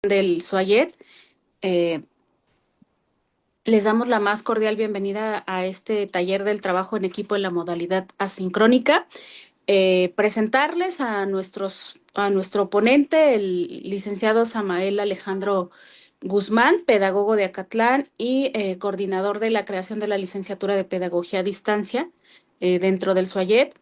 Del SUAYET. Eh, Les damos la más cordial bienvenida a este taller del trabajo en equipo en la modalidad asincrónica. Presentarles a nuestro ponente, el licenciado Samael Alejandro Guzmán, pedagogo de Acatlán y coordinador de la creación de la licenciatura de Pedagogía a Distancia dentro del SUAYET,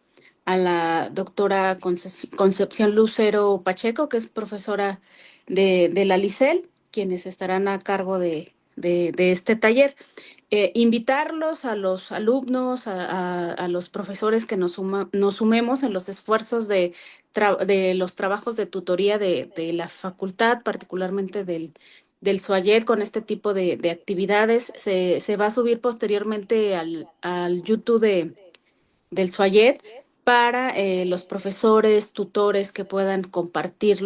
a la doctora Concepción Lucero Pacheco, que es profesora de la LICEL, quienes estarán a cargo de este taller. Invitarlos a los alumnos, a los profesores que nos sumemos en los esfuerzos de los trabajos de tutoría de la facultad, particularmente del SUAYET, con este tipo de actividades. Se va a subir posteriormente al YouTube del SUAYET para los profesores, tutores que puedan compartir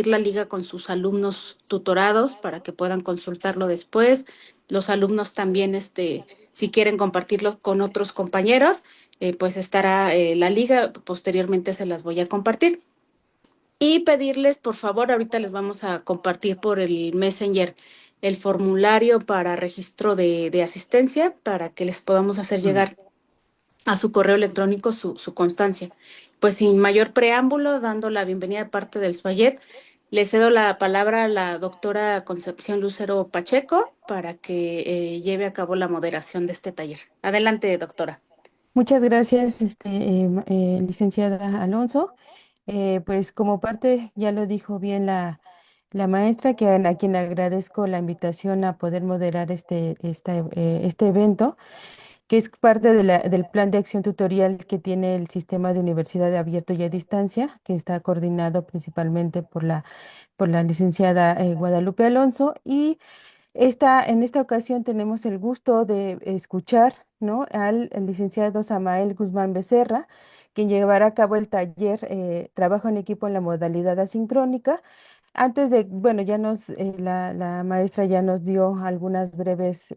la liga con sus alumnos tutorados para que puedan consultarlo después. Los alumnos también, si quieren compartirlo con otros compañeros, pues estará la liga, posteriormente se las voy a compartir. Y pedirles, por favor, ahorita les vamos a compartir por el Messenger el formulario para registro de asistencia para que les podamos hacer llegar a su correo electrónico su constancia. Pues sin mayor preámbulo, dando la bienvenida de parte del SUAYET, le cedo la palabra a la doctora Concepción Lucero Pacheco para que lleve a cabo la moderación de este taller. Adelante, doctora. Muchas gracias, licenciada Alonso. Pues como parte, ya lo dijo bien la maestra, a quien le agradezco la invitación a poder moderar este evento, que es parte del plan de acción tutorial que tiene el sistema de universidad de abierto y a distancia, que está coordinado principalmente por la licenciada Guadalupe Alonso. En esta ocasión tenemos el gusto de escuchar, ¿no?, al licenciado Samael Guzmán Becerra, quien llevará a cabo el taller Trabajo en equipo en la modalidad asincrónica. Bueno, la maestra ya nos dio algunas breves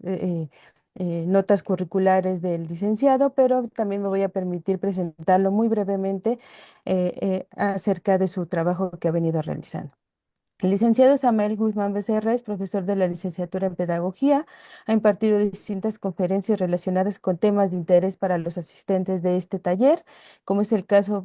notas curriculares del licenciado, pero también me voy a permitir presentarlo muy brevemente acerca de su trabajo que ha venido realizando. El licenciado Samuel Guzmán Becerra es profesor de la licenciatura en Pedagogía. Ha impartido distintas conferencias relacionadas con temas de interés para los asistentes de este taller, como es el caso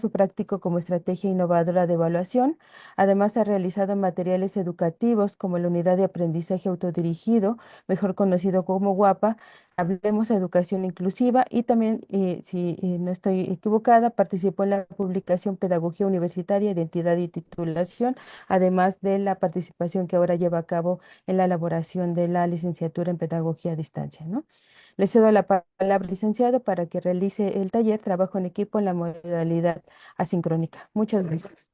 práctico como estrategia innovadora de evaluación. Además, ha realizado materiales educativos como la unidad de aprendizaje autodirigido, mejor conocido como WAPA. Hablemos de educación inclusiva y también, si no estoy equivocada, participó en la publicación Pedagogía Universitaria, Identidad y Titulación, además de la participación que ahora lleva a cabo en la elaboración de la licenciatura en Pedagogía a Distancia, ¿no? Le cedo la palabra, licenciado, para que realice el taller Trabajo en equipo en la modalidad asincrónica. Muchas gracias.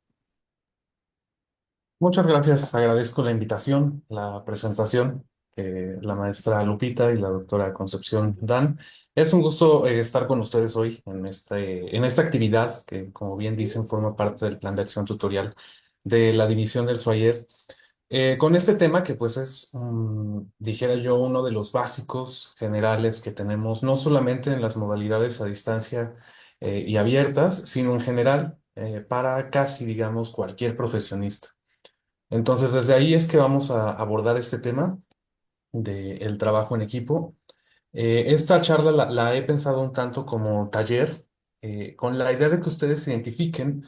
Muchas gracias, agradezco la invitación, la presentación que la maestra Lupita y la doctora Concepción dan. Es un gusto estar con ustedes hoy en esta actividad que, como bien dicen, forma parte del plan de acción tutorial de la división del SUAYED. Con este tema que pues es, dijera yo, uno de los básicos generales que tenemos, no solamente en las modalidades a distancia y abiertas, sino en general para casi, digamos, cualquier profesionista. Entonces, desde ahí es que vamos a abordar este tema del trabajo en equipo. Esta charla la he pensado un tanto como taller, con la idea de que ustedes identifiquen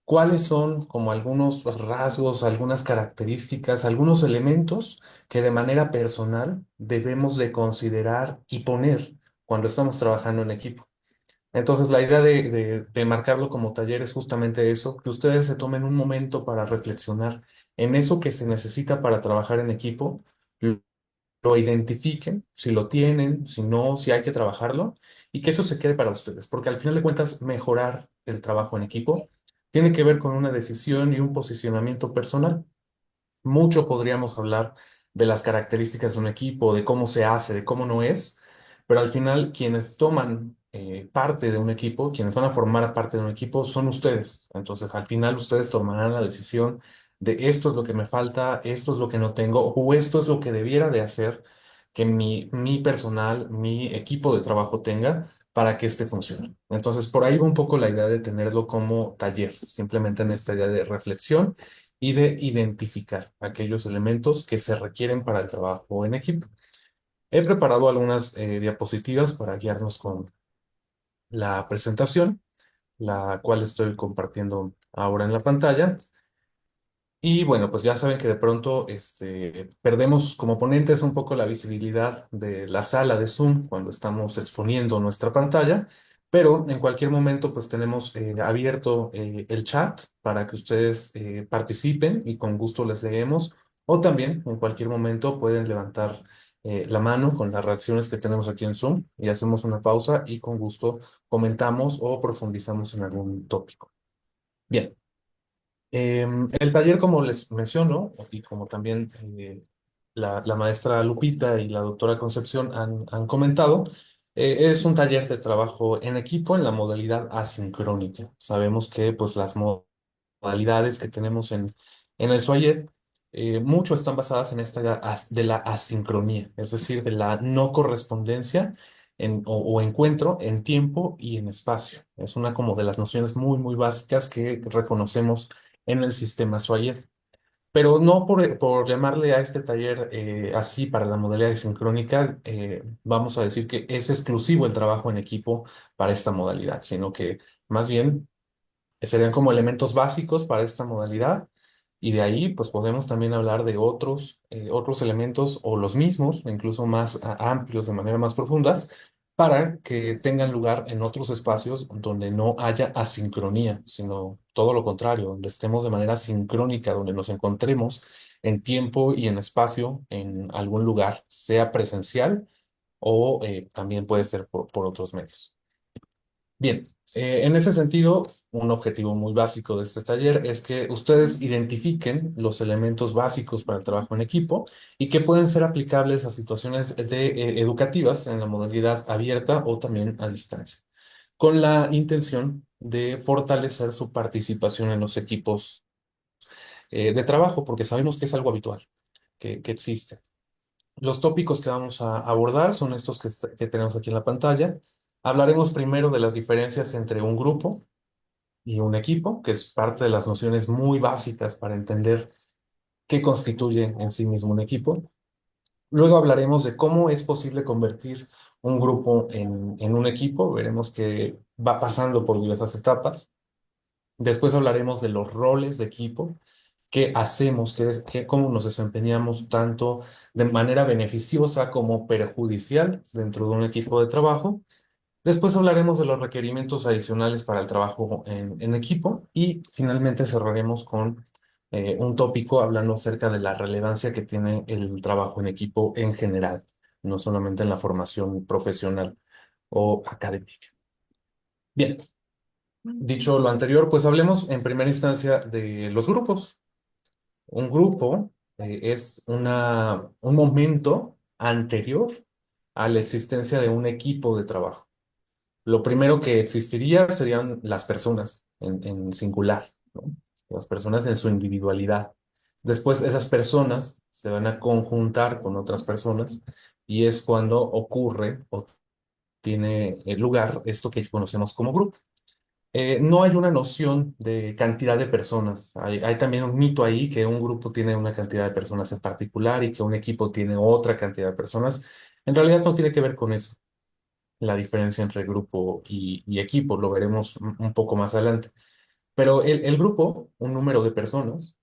cuáles son como algunos rasgos, algunas características, algunos elementos que de manera personal debemos de considerar y poner cuando estamos trabajando en equipo. Entonces, la idea de marcarlo como taller es justamente eso, que ustedes se tomen un momento para reflexionar en eso que se necesita para trabajar en equipo, lo identifiquen, si lo tienen, si no, si hay que trabajarlo, y que eso se quede para ustedes, porque al final de cuentas, mejorar el trabajo en equipo tiene que ver con una decisión y un posicionamiento personal. Mucho podríamos hablar de las características de un equipo, de cómo se hace, de cómo no es, pero al final quienes toman parte de un equipo, quienes van a formar parte de un equipo, son ustedes. Entonces, al final ustedes tomarán la decisión de esto es lo que me falta, esto es lo que no tengo, o esto es lo que debiera de hacer que mi personal, mi equipo de trabajo tenga para que este funcione. Entonces, por ahí va un poco la idea de tenerlo como taller, simplemente en esta idea de reflexión y de identificar aquellos elementos que se requieren para el trabajo en equipo. He preparado algunas diapositivas para guiarnos con la presentación, la cual estoy compartiendo ahora en la pantalla. Y bueno, pues ya saben que de pronto perdemos como ponentes un poco la visibilidad de la sala de Zoom cuando estamos exponiendo nuestra pantalla, pero en cualquier momento pues tenemos abierto el chat para que ustedes participen y con gusto les leemos, o también en cualquier momento pueden levantar la mano con las reacciones que tenemos aquí en Zoom y hacemos una pausa y con gusto comentamos o profundizamos en algún tópico. Bien. El taller, como les menciono, y como también la maestra Lupita y la doctora Concepción han comentado, es un taller de trabajo en equipo en la modalidad asincrónica. Sabemos que pues, las modalidades que tenemos en el SWAYED, mucho están basadas en esta de la asincronía, es decir, de la no correspondencia o encuentro en tiempo y en espacio. Es una como de las nociones muy, muy básicas que reconocemos en el sistema SWAYED. Pero no por llamarle a este taller así para la modalidad sincrónica, vamos a decir que es exclusivo el trabajo en equipo para esta modalidad, sino que más bien serían como elementos básicos para esta modalidad y de ahí pues podemos también hablar de otros elementos o los mismos, incluso más amplios de manera más profunda, para que tengan lugar en otros espacios donde no haya asincronía, sino todo lo contrario, donde estemos de manera sincrónica, donde nos encontremos en tiempo y en espacio en algún lugar, sea presencial o también puede ser por otros medios. Bien, en ese sentido, un objetivo muy básico de este taller es que ustedes identifiquen los elementos básicos para el trabajo en equipo y que pueden ser aplicables a situaciones educativas en la modalidad abierta o también a distancia, con la intención de fortalecer su participación en los equipos de trabajo, porque sabemos que es algo habitual, que existe. Los tópicos que vamos a abordar son estos que tenemos aquí en la pantalla. Hablaremos primero de las diferencias entre un grupo y un equipo, que es parte de las nociones muy básicas para entender qué constituye en sí mismo un equipo. Luego hablaremos de cómo es posible convertir un grupo en un equipo. Veremos que va pasando por diversas etapas. Después hablaremos de los roles de equipo, qué hacemos, cómo nos desempeñamos tanto de manera beneficiosa como perjudicial dentro de un equipo de trabajo. Después hablaremos de los requerimientos adicionales para el trabajo en equipo y finalmente cerraremos con un tópico hablando acerca de la relevancia que tiene el trabajo en equipo en general, no solamente en la formación profesional o académica. Bien, dicho lo anterior, pues hablemos en primera instancia de los grupos. Un grupo es un momento anterior a la existencia de un equipo de trabajo. Lo primero que existiría serían las personas en singular, ¿no? Las personas en su individualidad. Después esas personas se van a conjuntar con otras personas y es cuando ocurre o tiene lugar esto que conocemos como grupo. No hay una noción de cantidad de personas. Hay también un mito ahí que un grupo tiene una cantidad de personas en particular y que un equipo tiene otra cantidad de personas. En realidad no tiene que ver con eso la diferencia entre grupo y equipo, lo veremos un poco más adelante. Pero el grupo, un número de personas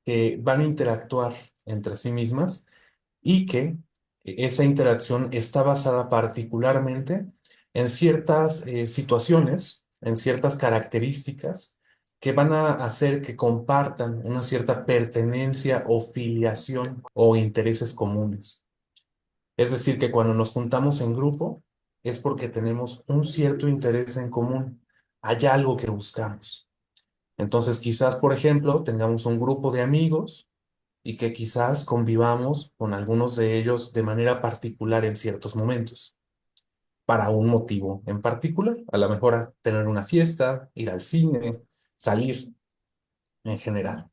que van a interactuar entre sí mismas y que esa interacción está basada particularmente en ciertas situaciones, en ciertas características que van a hacer que compartan una cierta pertenencia o filiación o intereses comunes. Es decir, que cuando nos juntamos en grupo es porque tenemos un cierto interés en común. Hay algo que buscamos. Entonces, quizás, por ejemplo, tengamos un grupo de amigos y que quizás convivamos con algunos de ellos de manera particular en ciertos momentos, para un motivo en particular. A lo mejor a tener una fiesta, ir al cine, salir en general.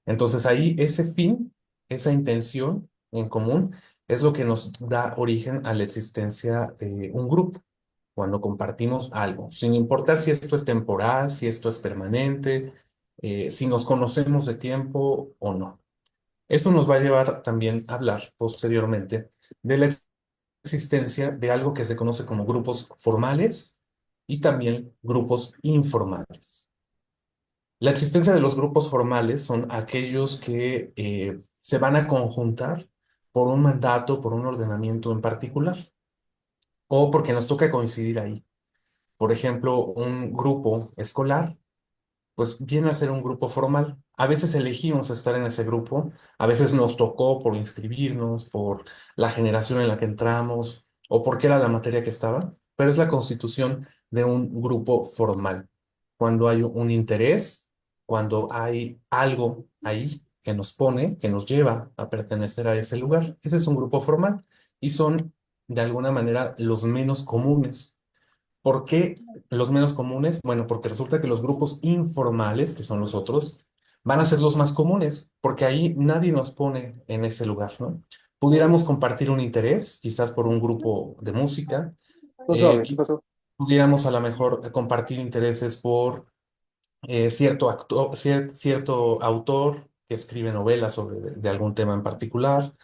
Entonces ahí ese fin, esa intención en común, es lo que nos da origen a la existencia de un grupo, cuando compartimos algo, sin importar si esto es temporal, si esto es permanente, si nos conocemos de tiempo o no. Eso nos va a llevar también a hablar posteriormente de la existencia de algo que se conoce como grupos formales y también grupos informales. La existencia de los grupos formales son aquellos que se van a conjuntar por un mandato, por un ordenamiento en particular, o porque nos toca coincidir ahí. Por ejemplo, un grupo escolar pues viene a ser un grupo formal. A veces elegimos estar en ese grupo, a veces nos tocó por inscribirnos, por la generación en la que entramos o porque era la materia que estaba, pero es la constitución de un grupo formal. Cuando hay un interés, cuando hay algo ahí que nos pone, que nos lleva a pertenecer a ese lugar, ese es un grupo formal y son de alguna manera los menos comunes. ¿Por qué los menos comunes? Bueno, porque resulta que los grupos informales, que son los otros, van a ser los más comunes, porque ahí nadie nos pone en ese lugar, ¿no? Pudiéramos compartir un interés, quizás por un grupo de música, ¿Qué pasó? pudiéramos a lo mejor compartir intereses por cierto autor que escribe novelas sobre de algún tema en particular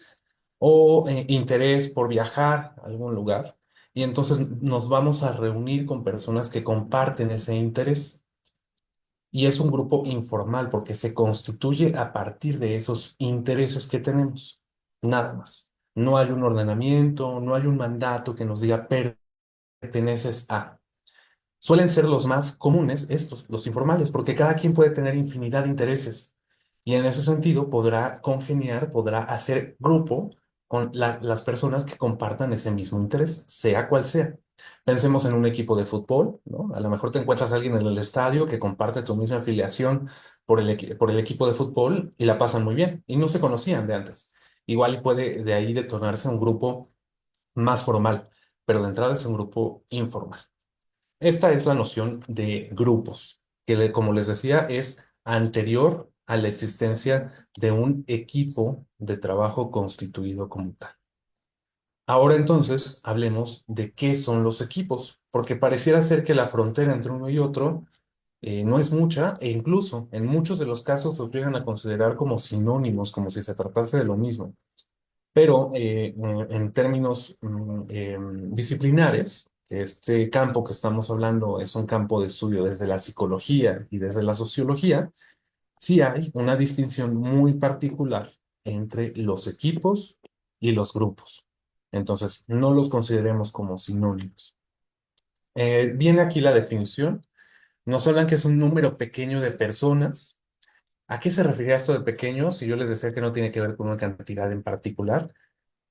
o interés por viajar a algún lugar. Y entonces nos vamos a reunir con personas que comparten ese interés. Y es un grupo informal porque se constituye a partir de esos intereses que tenemos. Nada más. No hay un ordenamiento, no hay un mandato que nos diga perteneces a. Suelen ser los más comunes estos, los informales, porque cada quien puede tener infinidad de intereses y en ese sentido podrá congeniar, podrá hacer grupo con las personas que compartan ese mismo interés, sea cual sea. Pensemos en un equipo de fútbol, ¿no? A lo mejor te encuentras a alguien en el estadio que comparte tu misma afiliación por el equipo de fútbol y la pasan muy bien y no se conocían de antes. Igual puede de ahí detonarse un grupo más formal, pero de entrada es un grupo informal. Esta es la noción de grupos, que como les decía, es anterior a la existencia de un equipo de trabajo constituido como tal. Ahora entonces hablemos de qué son los equipos, porque pareciera ser que la frontera entre uno y otro no es mucha e incluso en muchos de los casos los llegan a considerar como sinónimos, como si se tratase de lo mismo. Pero en términos disciplinares, este campo que estamos hablando es un campo de estudio desde la psicología y desde la sociología, sí hay una distinción muy particular entre los equipos y los grupos. Entonces, no los consideremos como sinónimos. Viene aquí la definición. Nos hablan que es un número pequeño de personas. ¿A qué se refiere esto de pequeño? Si yo les decía que no tiene que ver con una cantidad en particular,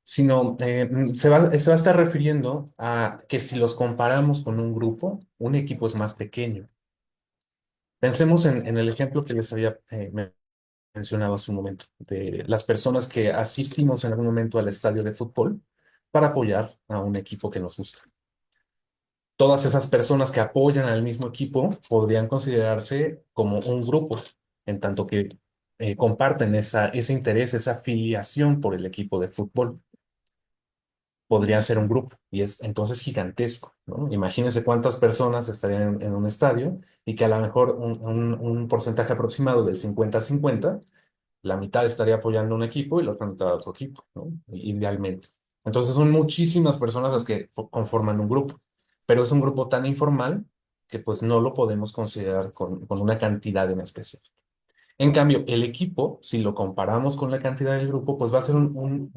sino se va a estar refiriendo a que si los comparamos con un grupo, un equipo es más pequeño. Pensemos en el ejemplo que les había mencionado hace un momento, de las personas que asistimos en algún momento al estadio de fútbol para apoyar a un equipo que nos gusta. Todas esas personas que apoyan al mismo equipo podrían considerarse como un grupo, en tanto que comparten ese interés, esa afiliación por el equipo de fútbol. Podría ser un grupo y es entonces gigantesco, ¿no? Imagínense cuántas personas estarían en un estadio y que a lo mejor un porcentaje aproximado del 50-50, la mitad estaría apoyando un equipo y la otra mitad a otro equipo, ¿no? Idealmente. Entonces son muchísimas personas las que conforman un grupo, pero es un grupo tan informal que pues no lo podemos considerar con una cantidad en especial. En cambio, el equipo, si lo comparamos con la cantidad del grupo, pues va a ser un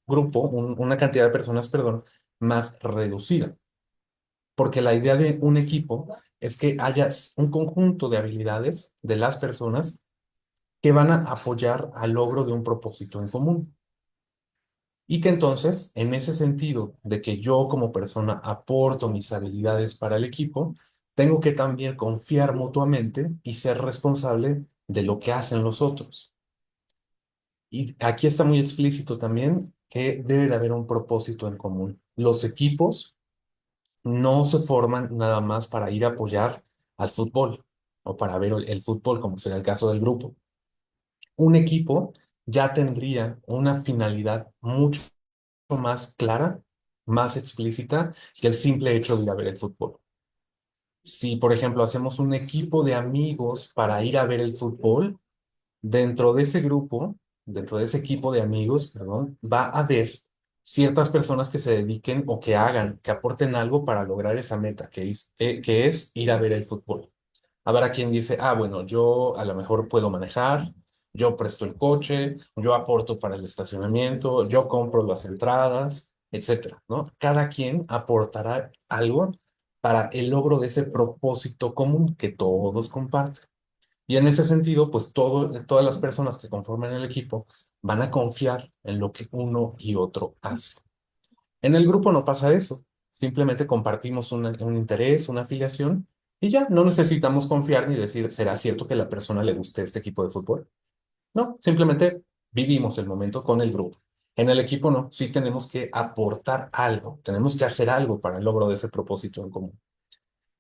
grupo, una cantidad de personas, perdón, más reducida. Porque la idea de un equipo es que haya un conjunto de habilidades de las personas que van a apoyar al logro de un propósito en común. Y que entonces, en ese sentido de que yo como persona aporto mis habilidades para el equipo, tengo que también confiar mutuamente y ser responsable de lo que hacen los otros. Y aquí está muy explícito también que debe de haber un propósito en común. Los equipos no se forman nada más para ir a apoyar al fútbol o para ver el fútbol, como será el caso del grupo. Un equipo ya tendría una finalidad mucho más clara, más explícita que el simple hecho de ir a ver el fútbol. Si, por ejemplo, hacemos un equipo de amigos para ir a ver el fútbol, dentro de ese grupo, dentro de ese equipo de amigos, perdón, va a haber ciertas personas que se dediquen o que hagan, que aporten algo para lograr esa meta, que es ir a ver el fútbol. Habrá quien dice, ah, bueno, yo a lo mejor puedo manejar, yo presto el coche, yo aporto para el estacionamiento, yo compro las entradas, etcétera, ¿no? Cada quien aportará algo para el logro de ese propósito común que todos comparten. Y en ese sentido, pues todas las personas que conforman el equipo van a confiar en lo que uno y otro hacen. En el grupo no pasa eso. Simplemente compartimos un interés, una afiliación y ya no necesitamos confiar ni decir, ¿será cierto que a la persona le guste este equipo de fútbol? No, simplemente vivimos el momento con el grupo. En el equipo no, sí tenemos que aportar algo, tenemos que hacer algo para el logro de ese propósito en común.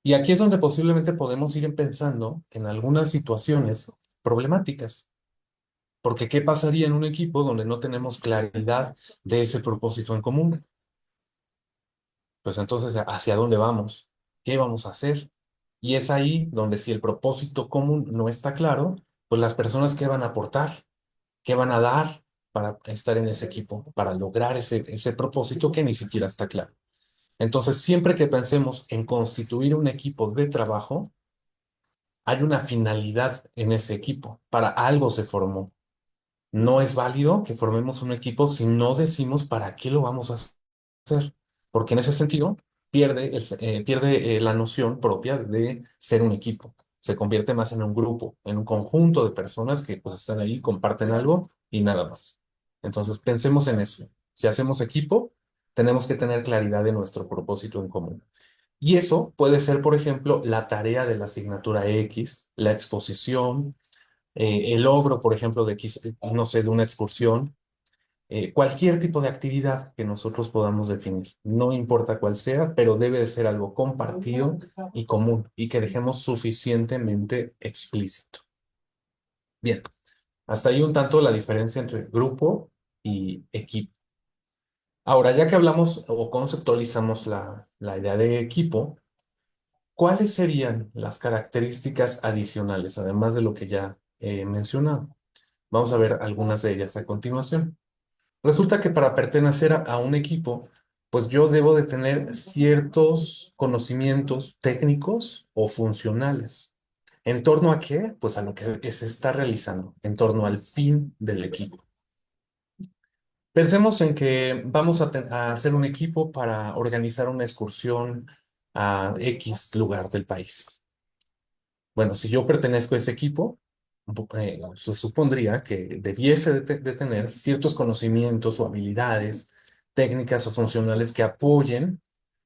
Y aquí es donde posiblemente podemos ir pensando en algunas situaciones problemáticas, porque ¿qué pasaría en un equipo donde no tenemos claridad de ese propósito en común? Pues entonces, ¿hacia dónde vamos? ¿Qué vamos a hacer? Y es ahí donde si el propósito común no está claro, pues las personas que van a aportar, qué van a dar para estar en ese equipo, para lograr ese propósito que ni siquiera está claro. Entonces, siempre que pensemos en constituir un equipo de trabajo, hay una finalidad en ese equipo. Para algo se formó. No es válido que formemos un equipo si no decimos para qué lo vamos a hacer, porque en ese sentido pierde la noción propia de ser un equipo. Se convierte más en un grupo, en un conjunto de personas que pues están ahí, comparten algo y nada más. Entonces pensemos en eso. Si hacemos equipo, tenemos que tener claridad de nuestro propósito en común. Y eso puede ser, por ejemplo, la tarea de la asignatura X, la exposición, el logro, por ejemplo, no sé, de una excursión, cualquier tipo de actividad que nosotros podamos definir. No importa cuál sea, pero debe de ser algo compartido y común y que dejemos suficientemente explícito. Bien, hasta ahí un tanto la diferencia entre grupo y equipo. Ahora, ya que hablamos o conceptualizamos la idea de equipo, ¿cuáles serían las características adicionales, además de lo que ya he mencionado? Vamos a ver algunas de ellas a continuación. Resulta que para pertenecer a un equipo, pues yo debo de tener ciertos conocimientos técnicos o funcionales. ¿En torno a qué? Pues a lo que se está realizando, en torno al fin del equipo. Pensemos en que vamos a hacer un equipo para organizar una excursión a X lugar del país. Bueno, si yo pertenezco a ese equipo, se supondría que debiese de tener ciertos conocimientos o habilidades técnicas o funcionales que apoyen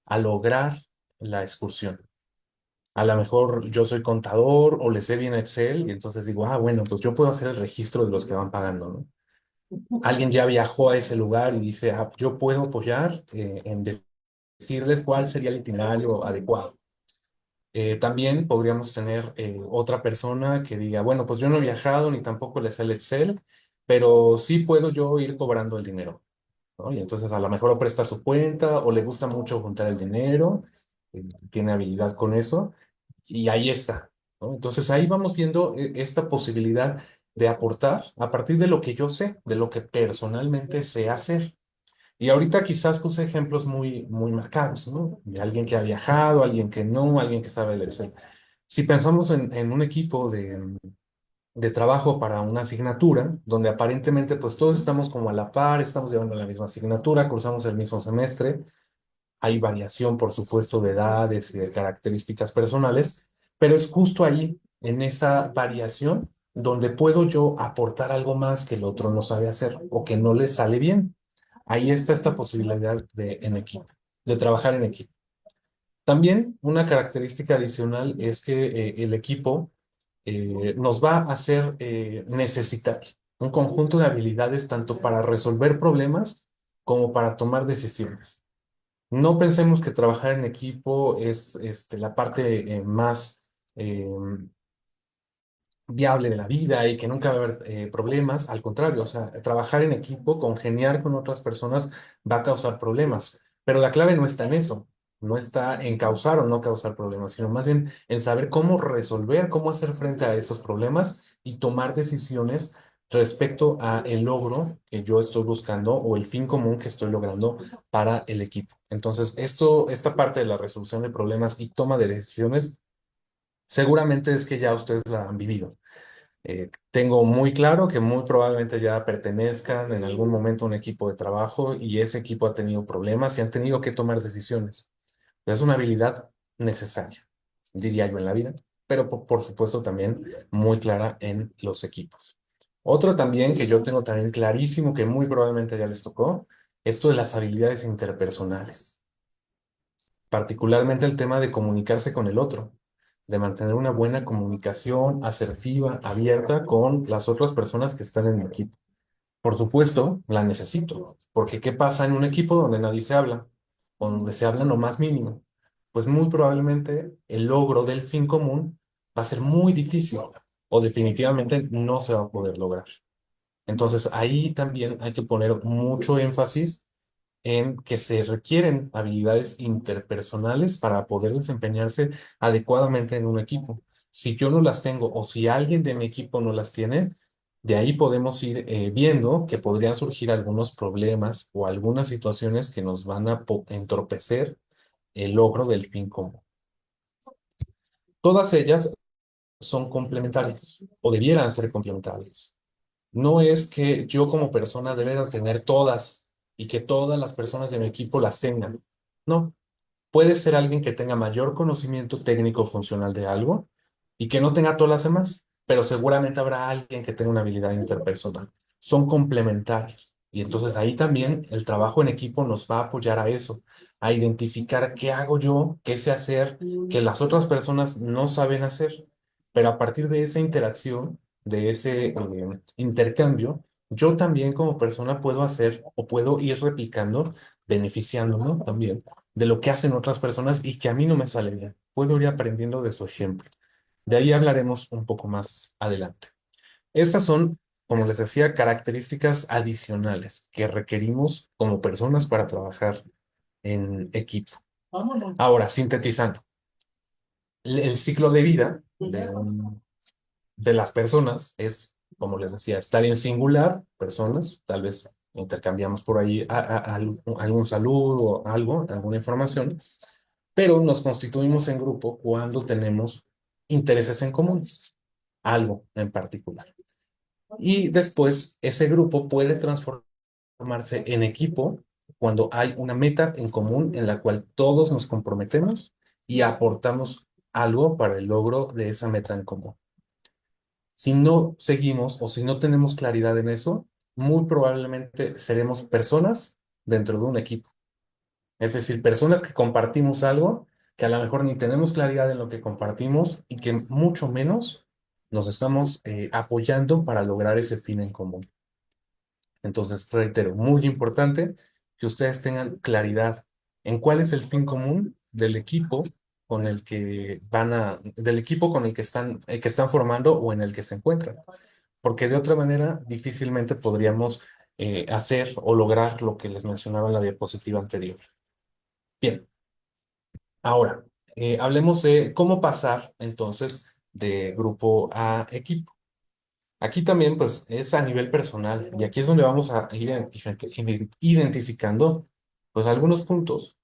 a lograr la excursión. A lo mejor yo soy contador o le sé bien Excel y entonces digo, ah, bueno, pues yo puedo hacer el registro de los que van pagando, ¿no? Alguien ya viajó a ese lugar y dice, ah, yo puedo apoyar en decirles cuál sería el itinerario adecuado. También podríamos tener otra persona que diga, bueno, pues yo no he viajado ni tampoco le sé el Excel, pero sí puedo yo ir cobrando el dinero, ¿no? Y entonces a lo mejor presta su cuenta o le gusta mucho juntar el dinero, tiene habilidad con eso y ahí está, ¿no? Entonces ahí vamos viendo esta posibilidad de aportar a partir de lo que yo sé, de lo que personalmente sé hacer. Y ahorita quizás puse ejemplos muy, muy marcados, ¿no? De alguien que ha viajado, alguien que no, alguien que sabe leer. Si pensamos en un equipo de trabajo para una asignatura, donde aparentemente pues todos estamos como a la par, estamos llevando la misma asignatura, cursamos el mismo semestre, hay variación, por supuesto, de edades y de características personales, pero es justo ahí, en esa variación, donde puedo yo aportar algo más que el otro no sabe hacer o que no le sale bien. Ahí está esta posibilidad en equipo, de trabajar en equipo. También una característica adicional es que el equipo nos va a hacer necesitar un conjunto de habilidades tanto para resolver problemas como para tomar decisiones. No pensemos que trabajar en equipo es la parte más viable de la vida y que nunca va a haber problemas. Al contrario, o sea, trabajar en equipo, congeniar con otras personas va a causar problemas. Pero la clave no está en eso. no está en causar o no causar problemas, sino más bien en saber cómo resolver, cómo hacer frente a esos problemas y tomar decisiones respecto a el logro que yo estoy buscando o el fin común que estoy logrando para el equipo. Entonces, esta parte de la resolución de problemas y toma de decisiones, seguramente es que ya ustedes la han vivido. Tengo muy claro que muy probablemente ya pertenezcan en algún momento a un equipo de trabajo y ese equipo ha tenido problemas y han tenido que tomar decisiones. Es una habilidad necesaria, diría yo, en la vida, pero por supuesto también muy clara en los equipos. Otro también que yo tengo también clarísimo que muy probablemente ya les tocó, esto de las habilidades interpersonales, particularmente el tema de comunicarse con el otro, de mantener una buena comunicación asertiva, abierta con las otras personas que están en el equipo. Por supuesto, la necesito, porque ¿qué pasa en un equipo donde nadie se habla, o donde se habla lo más mínimo? Pues muy probablemente el logro del fin común va a ser muy difícil o definitivamente no se va a poder lograr. Entonces ahí también hay que poner mucho énfasis en que se requieren habilidades interpersonales para poder desempeñarse adecuadamente en un equipo. Si yo no las tengo o si alguien de mi equipo no las tiene, de ahí podemos ir viendo que podrían surgir algunos problemas o algunas situaciones que nos van a entorpecer el logro del fin común. Todas ellas son complementarias o debieran ser complementarias. No es que yo como persona deba tener todas y que todas las personas de mi equipo las tengan. No, puede ser alguien que tenga mayor conocimiento técnico funcional de algo y que no tenga todas las demás, pero seguramente habrá alguien que tenga una habilidad interpersonal. Son complementarios. Y entonces ahí también el trabajo en equipo nos va a apoyar a eso, a identificar qué hago yo, qué sé hacer, que las otras personas no saben hacer. Pero a partir de esa interacción, de ese intercambio, yo también como persona puedo hacer o puedo ir replicando, beneficiándome también de lo que hacen otras personas y que a mí no me sale bien. Puedo ir aprendiendo de su ejemplo. De ahí hablaremos un poco más adelante. Estas son, como les decía, características adicionales que requerimos como personas para trabajar en equipo. Ahora, sintetizando, el ciclo de vida de las personas es, como les decía, estar en singular, personas, tal vez intercambiamos por ahí algún saludo o algo, alguna información, pero nos constituimos en grupo cuando tenemos intereses en comunes, algo en particular. Y después ese grupo puede transformarse en equipo cuando hay una meta en común en la cual todos nos comprometemos y aportamos algo para el logro de esa meta en común. Si no seguimos o si no tenemos claridad en eso, muy probablemente seremos personas dentro de un equipo. Es decir, personas que compartimos algo que a lo mejor ni tenemos claridad en lo que compartimos y que mucho menos nos estamos apoyando para lograr ese fin en común. Entonces, reitero, muy importante que ustedes tengan claridad en cuál es el fin común del equipo con el que del equipo con el que están formando o en el que se encuentran. Porque de otra manera, difícilmente podríamos hacer o lograr lo que les mencionaba en la diapositiva anterior. Bien, ahora, hablemos de cómo pasar entonces de grupo a equipo. Aquí también, pues, es a nivel personal y aquí es donde vamos a ir identificando, pues, algunos puntos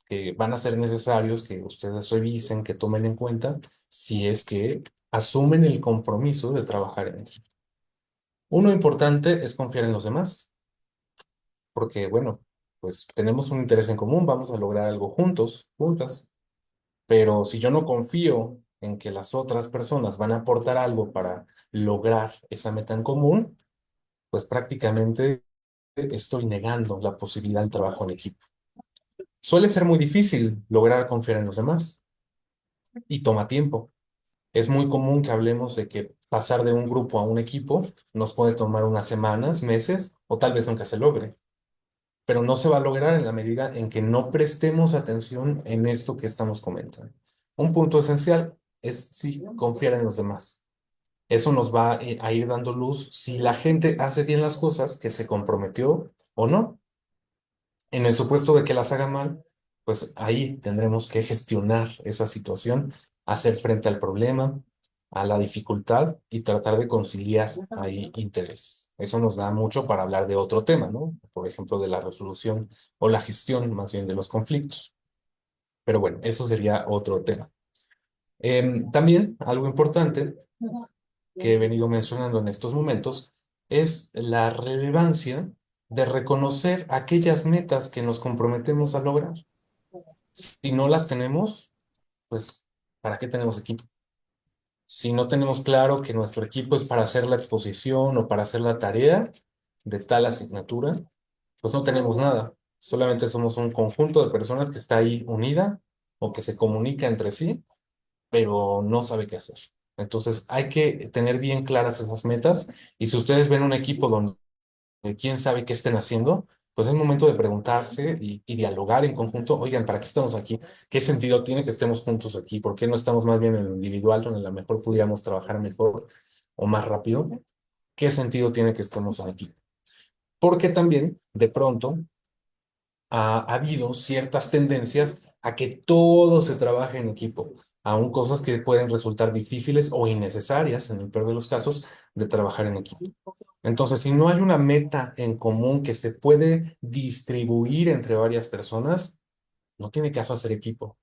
que van a ser necesarios que ustedes revisen, que tomen en cuenta si es que asumen el compromiso de trabajar en equipo. Uno importante es confiar en los demás, porque, bueno, pues tenemos un interés en común, vamos a lograr algo juntos, juntas. Pero si yo no confío en que las otras personas van a aportar algo para lograr esa meta en común, pues prácticamente estoy negando la posibilidad del trabajo en equipo. Suele ser muy difícil lograr confiar en los demás y toma tiempo. Es muy común que hablemos de que pasar de un grupo a un equipo nos puede tomar unas semanas, meses o tal vez nunca se logre, pero no se va a lograr en la medida en que no prestemos atención en esto que estamos comentando. Un punto esencial es, sí, confiar en los demás. Eso nos va a ir dando luz si la gente hace bien las cosas que se comprometió o no. En el supuesto de que las haga mal, pues ahí tendremos que gestionar esa situación, hacer frente al problema, a la dificultad y tratar de conciliar ahí interés. Eso nos da mucho para hablar de otro tema, ¿no? Por ejemplo, de la resolución o la gestión más bien de los conflictos. Pero bueno, eso sería otro tema. También algo importante que he venido mencionando en estos momentos es la relevancia de reconocer aquellas metas que nos comprometemos a lograr. Si no las tenemos, pues, ¿para qué tenemos equipo? Si no tenemos claro que nuestro equipo es para hacer la exposición o para hacer la tarea de tal asignatura, pues no tenemos nada. Solamente somos un conjunto de personas que está ahí unida o que se comunica entre sí, pero no sabe qué hacer. Entonces hay que tener bien claras esas metas y si ustedes ven un equipo donde quién sabe qué estén haciendo, pues es momento de preguntarse y dialogar en conjunto, oigan, ¿para qué estamos aquí? ¿Qué sentido tiene que estemos juntos aquí? ¿Por qué no estamos más bien en lo individual, donde a lo mejor pudiéramos trabajar mejor o más rápido? ¿Qué sentido tiene que estemos aquí? Porque también, de pronto, ha habido ciertas tendencias a que todo se trabaje en equipo, aún cosas que pueden resultar difíciles o innecesarias, en el peor de los casos, de trabajar en equipo. Entonces, si no hay una meta en común que se puede distribuir entre varias personas, no tiene caso hacer equipo.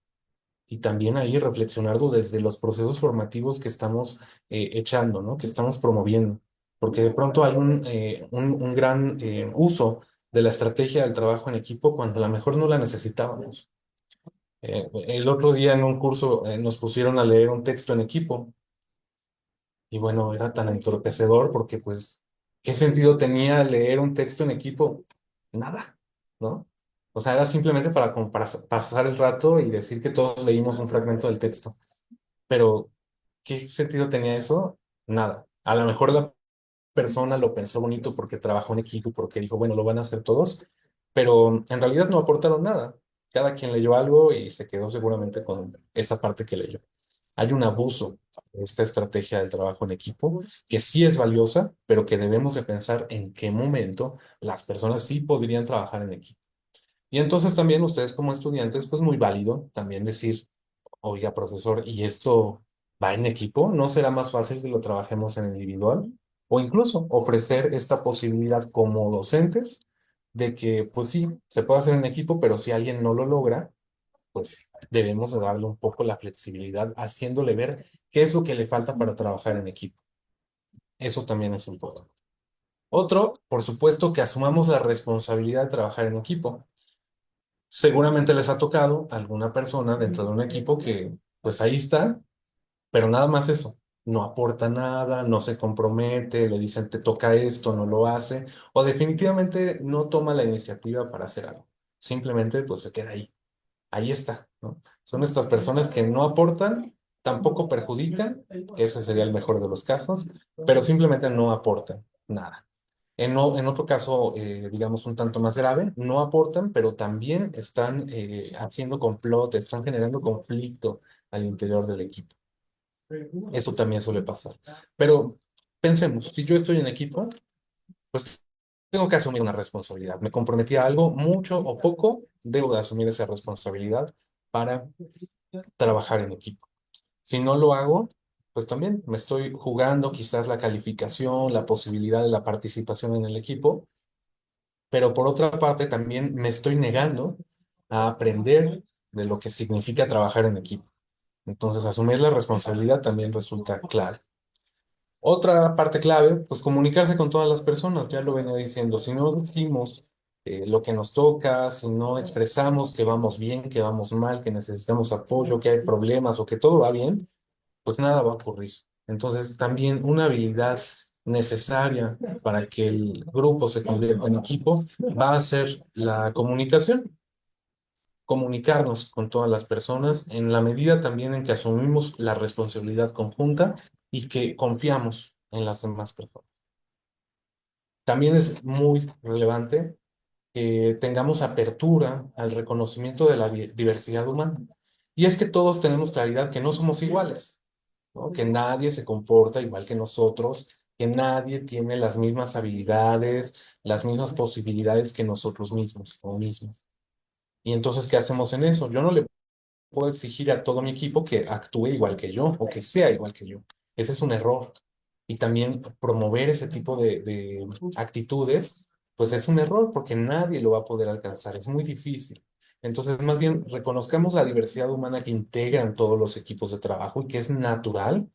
Y también ahí reflexionarlo desde los procesos formativos que estamos echando, ¿no? Que estamos promoviendo. Porque de pronto hay un gran uso de la estrategia del trabajo en equipo cuando a lo mejor no la necesitábamos. El otro día en un curso nos pusieron a leer un texto en equipo y bueno, era tan entorpecedor porque pues, ¿qué sentido tenía leer un texto en equipo? Nada, ¿no? O sea, era simplemente para, como para pasar el rato y decir que todos leímos un fragmento del texto. Pero, ¿qué sentido tenía eso? Nada. A lo mejor la persona lo pensó bonito porque trabajó en equipo, porque dijo, bueno, lo van a hacer todos, pero en realidad no aportaron nada. Cada quien leyó algo y se quedó seguramente con esa parte que leyó. Hay un abuso de esta estrategia del trabajo en equipo que sí es valiosa, pero que debemos de pensar en qué momento las personas sí podrían trabajar en equipo. Y entonces también ustedes como estudiantes, pues muy válido también decir, oiga, profesor, ¿y esto va en equipo? ¿No será más fácil que lo trabajemos en individual? O incluso ofrecer esta posibilidad como docentes de que, pues sí, se puede hacer en equipo, pero si alguien no lo logra, pues debemos de darle un poco la flexibilidad, haciéndole ver qué es lo que le falta para trabajar en equipo. Eso también es importante. Otro, por supuesto, que asumamos la responsabilidad de trabajar en equipo. Seguramente les ha tocado a alguna persona dentro de un equipo que, pues ahí está, pero nada más eso. No aporta nada, no se compromete, le dicen te toca esto, no lo hace, o definitivamente no toma la iniciativa para hacer algo. Simplemente pues se queda ahí. Ahí está, ¿no? Son estas personas que no aportan, tampoco perjudican, que ese sería el mejor de los casos, pero simplemente no aportan nada. En otro caso, digamos, un tanto más grave, no aportan, pero también están haciendo complot, están generando conflicto al interior del equipo. Eso también suele pasar. Pero pensemos, si yo estoy en equipo, pues tengo que asumir una responsabilidad. Me comprometí a algo, mucho o poco, debo de asumir esa responsabilidad para trabajar en equipo. Si no lo hago, pues también me estoy jugando quizás la calificación, la posibilidad de la participación en el equipo, pero por otra parte también me estoy negando a aprender de lo que significa trabajar en equipo. Entonces, asumir la responsabilidad también resulta clave. Otra parte clave, pues comunicarse con todas las personas, ya lo venía diciendo, si no decimos lo que nos toca, si no expresamos que vamos bien, que vamos mal, que necesitamos apoyo, que hay problemas o que todo va bien, pues nada va a ocurrir. Entonces, también una habilidad necesaria para que el grupo se convierta en equipo va a ser la comunicación, comunicarnos con todas las personas en la medida también en que asumimos la responsabilidad conjunta y que confiamos en las demás personas. También es muy relevante que tengamos apertura al reconocimiento de la diversidad humana. Y es que todos tenemos claridad que no somos iguales, ¿no? Que nadie se comporta igual que nosotros, que nadie tiene las mismas habilidades, las mismas posibilidades que nosotros mismos o mismas. Y entonces, ¿qué hacemos en eso? Yo no le puedo exigir a todo mi equipo que actúe igual que yo o que sea igual que yo. Ese es un error. Y también promover ese tipo de actitudes, pues es un error porque nadie lo va a poder alcanzar. Es muy difícil. Entonces, más bien, reconozcamos la diversidad humana que integran todos los equipos de trabajo y que es natural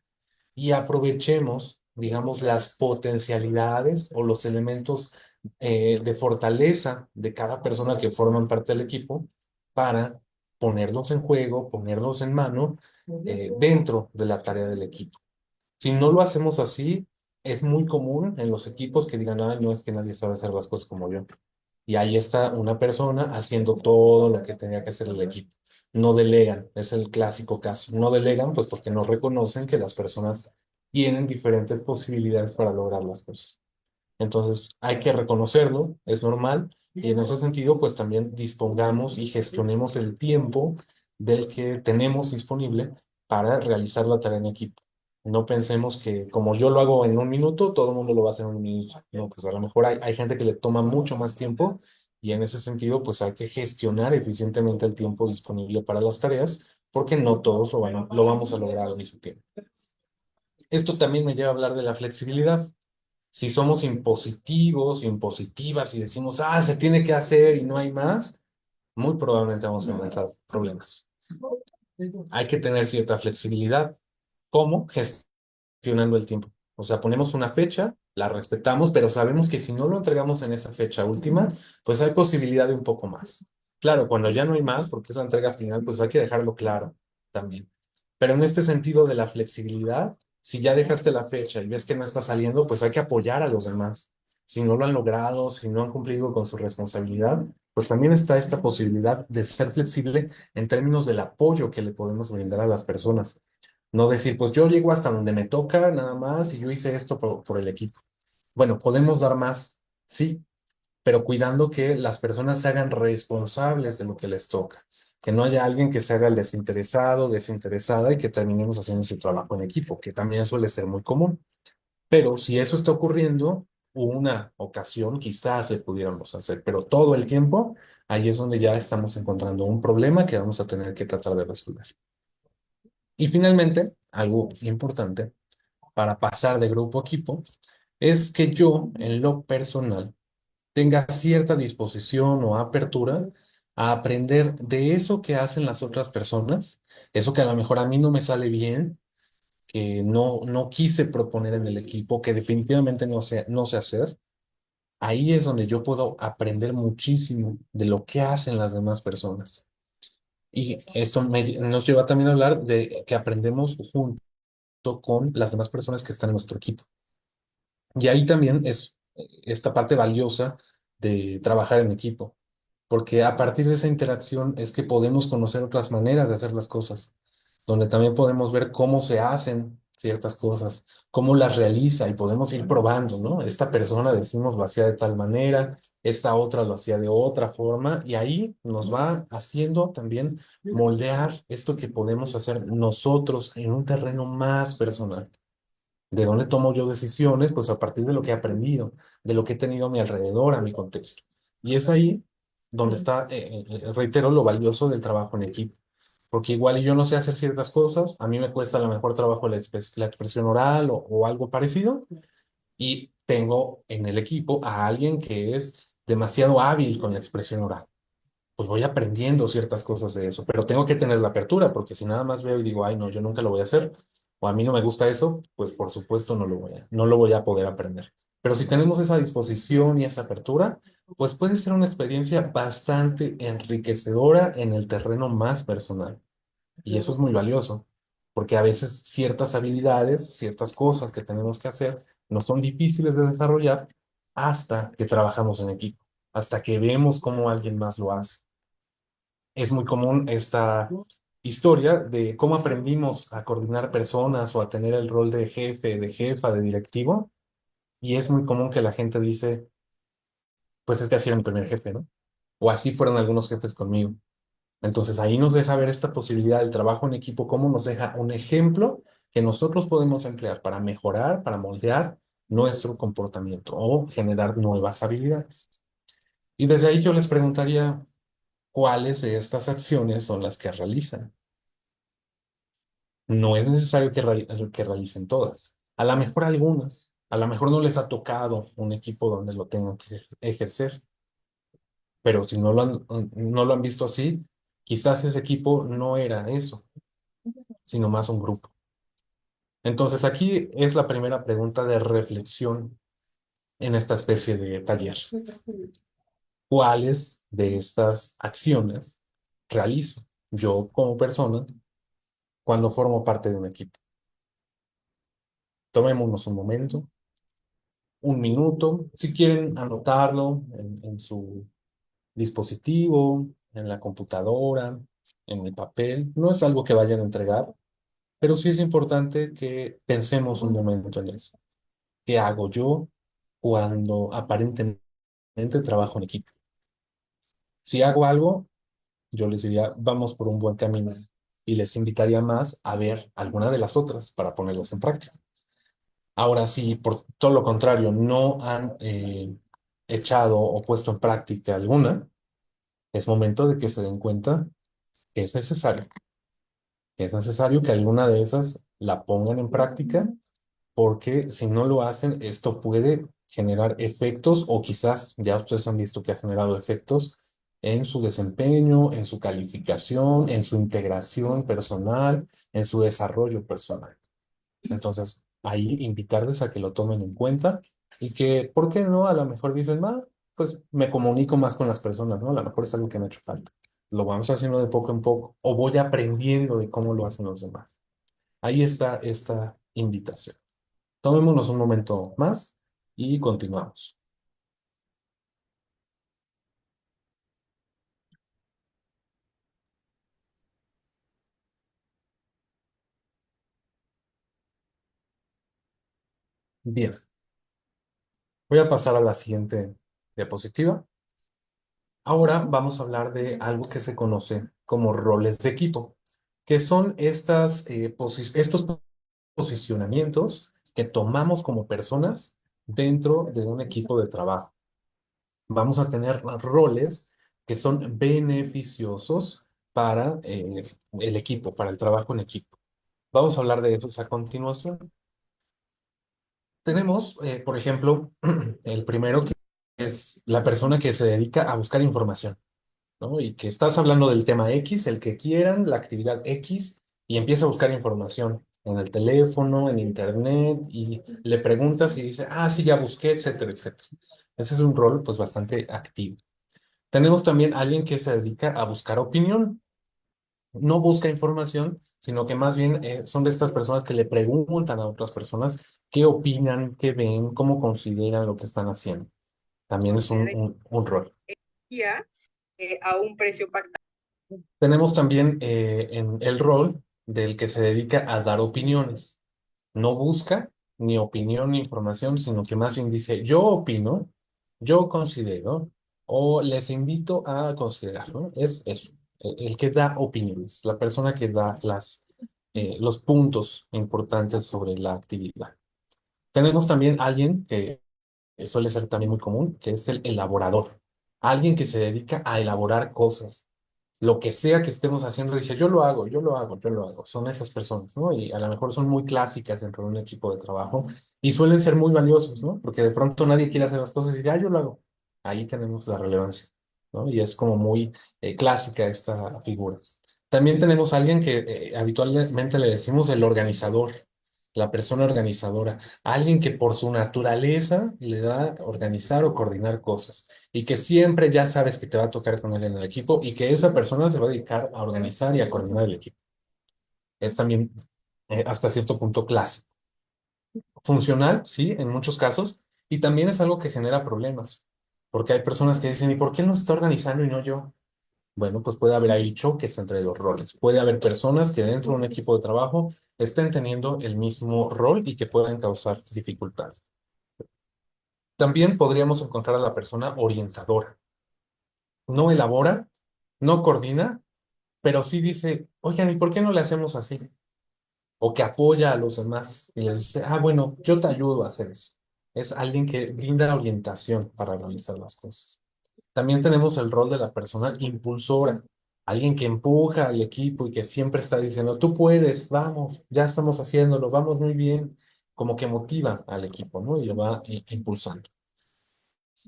y aprovechemos, digamos, las potencialidades o los elementos de fortaleza de cada persona que forman parte del equipo para ponerlos en juego, ponerlos en mano dentro de la tarea del equipo. Si no lo hacemos así, es muy común en los equipos que digan, ay, no es que nadie sabe hacer las cosas como yo. Y ahí está una persona haciendo todo lo que tenía que hacer el equipo. No delegan, es el clásico caso. No delegan, pues porque no reconocen que las personas tienen diferentes posibilidades para lograr las cosas. Entonces, hay que reconocerlo, es normal, y en ese sentido, pues también dispongamos y gestionemos el tiempo del que tenemos disponible para realizar la tarea en equipo. No pensemos que como yo lo hago en un minuto, todo el mundo lo va a hacer en un minuto. No, pues a lo mejor hay gente que le toma mucho más tiempo y en ese sentido, pues hay que gestionar eficientemente el tiempo disponible para las tareas, porque no todos lo vamos a lograr al mismo tiempo. Esto también me lleva a hablar de la flexibilidad. Si somos impositivos, impositivas y decimos, ah, se tiene que hacer y no hay más, muy probablemente vamos a encontrar problemas. Hay que tener cierta flexibilidad. ¿Cómo? Gestionando el tiempo. O sea, ponemos una fecha, la respetamos, pero sabemos que si no lo entregamos en esa fecha última, pues hay posibilidad de un poco más. Claro, cuando ya no hay más, porque es la entrega final, pues hay que dejarlo claro también. Pero en este sentido de la flexibilidad, si ya dejaste la fecha y ves que no está saliendo, pues hay que apoyar a los demás. Si no lo han logrado, si no han cumplido con su responsabilidad, pues también está esta posibilidad de ser flexible en términos del apoyo que le podemos brindar a las personas. No decir, pues yo llego hasta donde me toca nada más y yo hice esto por el equipo. Bueno, podemos dar más, sí, pero cuidando que las personas se hagan responsables de lo que les toca, que no haya alguien que se haga el desinteresado, desinteresada y que terminemos haciendo su trabajo en equipo, que también suele ser muy común. Pero si eso está ocurriendo, una ocasión quizás le pudiéramos hacer, pero todo el tiempo, ahí es donde ya estamos encontrando un problema que vamos a tener que tratar de resolver. Y finalmente, algo importante para pasar de grupo a equipo es que yo, en lo personal, tenga cierta disposición o apertura a aprender de eso que hacen las otras personas, eso que a lo mejor a mí no me sale bien, que no quise proponer en el equipo, que definitivamente no sé hacer. Ahí es donde yo puedo aprender muchísimo de lo que hacen las demás personas. Y esto nos lleva también a hablar de que aprendemos junto con las demás personas que están en nuestro equipo. Y ahí también es esta parte valiosa de trabajar en equipo, porque a partir de esa interacción es que podemos conocer otras maneras de hacer las cosas, donde también podemos ver cómo se hacen ciertas cosas, cómo las realiza y podemos ir probando, ¿no? Esta persona, decimos, lo hacía de tal manera, esta otra lo hacía de otra forma, y ahí nos va haciendo también moldear esto que podemos hacer nosotros en un terreno más personal. ¿De dónde tomo yo decisiones? Pues a partir de lo que he aprendido, de lo que he tenido a mi alrededor, a mi contexto. Y es ahí donde está, reitero, lo valioso del trabajo en equipo. Porque igual y yo no sé hacer ciertas cosas, a mí me cuesta a lo mejor trabajo la expresión oral o algo parecido, y tengo en el equipo a alguien que es demasiado hábil con la expresión oral, pues voy aprendiendo ciertas cosas de eso, pero tengo que tener la apertura, porque si nada más veo y digo, ay, no, yo nunca lo voy a hacer, o a mí no me gusta eso, pues por supuesto no lo voy a poder aprender. Pero si tenemos esa disposición y esa apertura, pues puede ser una experiencia bastante enriquecedora en el terreno más personal. Y eso es muy valioso, porque a veces ciertas habilidades, ciertas cosas que tenemos que hacer, no son difíciles de desarrollar hasta que trabajamos en equipo, hasta que vemos cómo alguien más lo hace. Es muy común esta historia de cómo aprendimos a coordinar personas o a tener el rol de jefe, de jefa, de directivo. Y es muy común que la gente dice, pues es que así era mi primer jefe, ¿no? O así fueron algunos jefes conmigo. Entonces ahí nos deja ver esta posibilidad del trabajo en equipo, cómo nos deja un ejemplo que nosotros podemos emplear para mejorar, para moldear nuestro comportamiento o generar nuevas habilidades. Y desde ahí yo les preguntaría, cuáles de estas acciones son las que realizan. No es necesario que realicen todas. A lo mejor algunas. A lo mejor no les ha tocado un equipo donde lo tengan que ejercer. Pero si no lo han visto así, quizás ese equipo no era eso, sino más un grupo. Entonces aquí es la primera pregunta de reflexión en esta especie de taller. ¿Cuáles de estas acciones realizo yo como persona cuando formo parte de un equipo? Tomémonos un momento, un minuto, si quieren anotarlo en su dispositivo, en la computadora, en el papel. No es algo que vayan a entregar, pero sí es importante que pensemos un momento en eso. ¿Qué hago yo cuando aparentemente trabajo en equipo? Si hago algo, yo les diría, vamos por un buen camino y les invitaría más a ver alguna de las otras para ponerlas en práctica. Ahora, si por todo lo contrario no han echado o puesto en práctica alguna, es momento de que se den cuenta que es necesario que alguna de esas la pongan en práctica, porque si no lo hacen, esto puede generar efectos o quizás ya ustedes han visto que ha generado efectos en su desempeño, en su calificación, en su integración personal, en su desarrollo personal. Entonces, ahí invitarles a que lo tomen en cuenta y que, ¿por qué no? A lo mejor dicen, pues me comunico más con las personas, ¿no? A lo mejor es algo que me ha hecho falta. Lo vamos haciendo de poco en poco o voy aprendiendo de cómo lo hacen los demás. Ahí está esta invitación. Tomémonos un momento más y continuamos. Bien, voy a pasar a la siguiente diapositiva. Ahora vamos a hablar de algo que se conoce como roles de equipo, que son estos posicionamientos que tomamos como personas dentro de un equipo de trabajo. Vamos a tener roles que son beneficiosos para el equipo, para el trabajo en equipo. Vamos a hablar de ellos a continuación. Tenemos, por ejemplo, el primero que es la persona que se dedica a buscar información, ¿no? Y que estás hablando del tema X, el que quieran, la actividad X, y empieza a buscar información en el teléfono, en internet, y le preguntas y dice, sí, ya busqué, etcétera, etcétera. Ese es un rol, pues, bastante activo. Tenemos también alguien que se dedica a buscar opinión. No busca información, sino que más bien son de estas personas que le preguntan a otras personas qué opinan, qué ven, cómo consideran lo que están haciendo. También es un rol. A un precio pactado. Tenemos también en el rol del que se dedica a dar opiniones. No busca ni opinión ni información, sino que más bien dice, yo opino, yo considero, o les invito a considerar, ¿no? Es eso, el que da opiniones, la persona que da los puntos importantes sobre la actividad. Tenemos también alguien que suele ser también muy común, que es el elaborador. Alguien que se dedica a elaborar cosas. Lo que sea que estemos haciendo, dice, yo lo hago, yo lo hago, yo lo hago. Son esas personas, ¿no? Y a lo mejor son muy clásicas dentro de un equipo de trabajo y suelen ser muy valiosos, ¿no? Porque de pronto nadie quiere hacer las cosas y dice, yo lo hago. Ahí tenemos la relevancia, ¿no? Y es como muy clásica esta figura. También tenemos a alguien que habitualmente le decimos el organizador, la persona organizadora, alguien que por su naturaleza le da organizar o coordinar cosas y que siempre ya sabes que te va a tocar con él en el equipo y que esa persona se va a dedicar a organizar y a coordinar el equipo. Es también hasta cierto punto clásico. Funcional, sí, en muchos casos, y también es algo que genera problemas, porque hay personas que dicen, ¿y por qué él no se está organizando y no yo? Bueno, pues puede haber ahí choques entre los roles. Puede haber personas que dentro de un equipo de trabajo estén teniendo el mismo rol y que puedan causar dificultades. También podríamos encontrar a la persona orientadora. No elabora, no coordina, pero sí dice, oigan, ¿y por qué no le hacemos así? O que apoya a los demás y les dice, bueno, yo te ayudo a hacer eso. Es alguien que brinda orientación para realizar las cosas. También tenemos el rol de la persona impulsora, alguien que empuja al equipo y que siempre está diciendo, tú puedes, vamos, ya estamos haciéndolo, vamos muy bien, como que motiva al equipo, ¿no? Y lo va impulsando.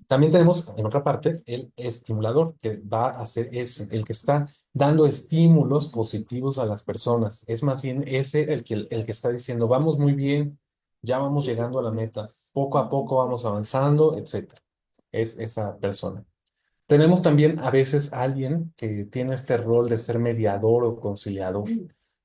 También tenemos, en otra parte, el estimulador, que va a ser ese, el que está dando estímulos positivos a las personas. Es más bien ese el que está diciendo, vamos muy bien, ya vamos llegando a la meta, poco a poco vamos avanzando, etcétera. Es esa persona. Tenemos también a veces alguien que tiene este rol de ser mediador o conciliador.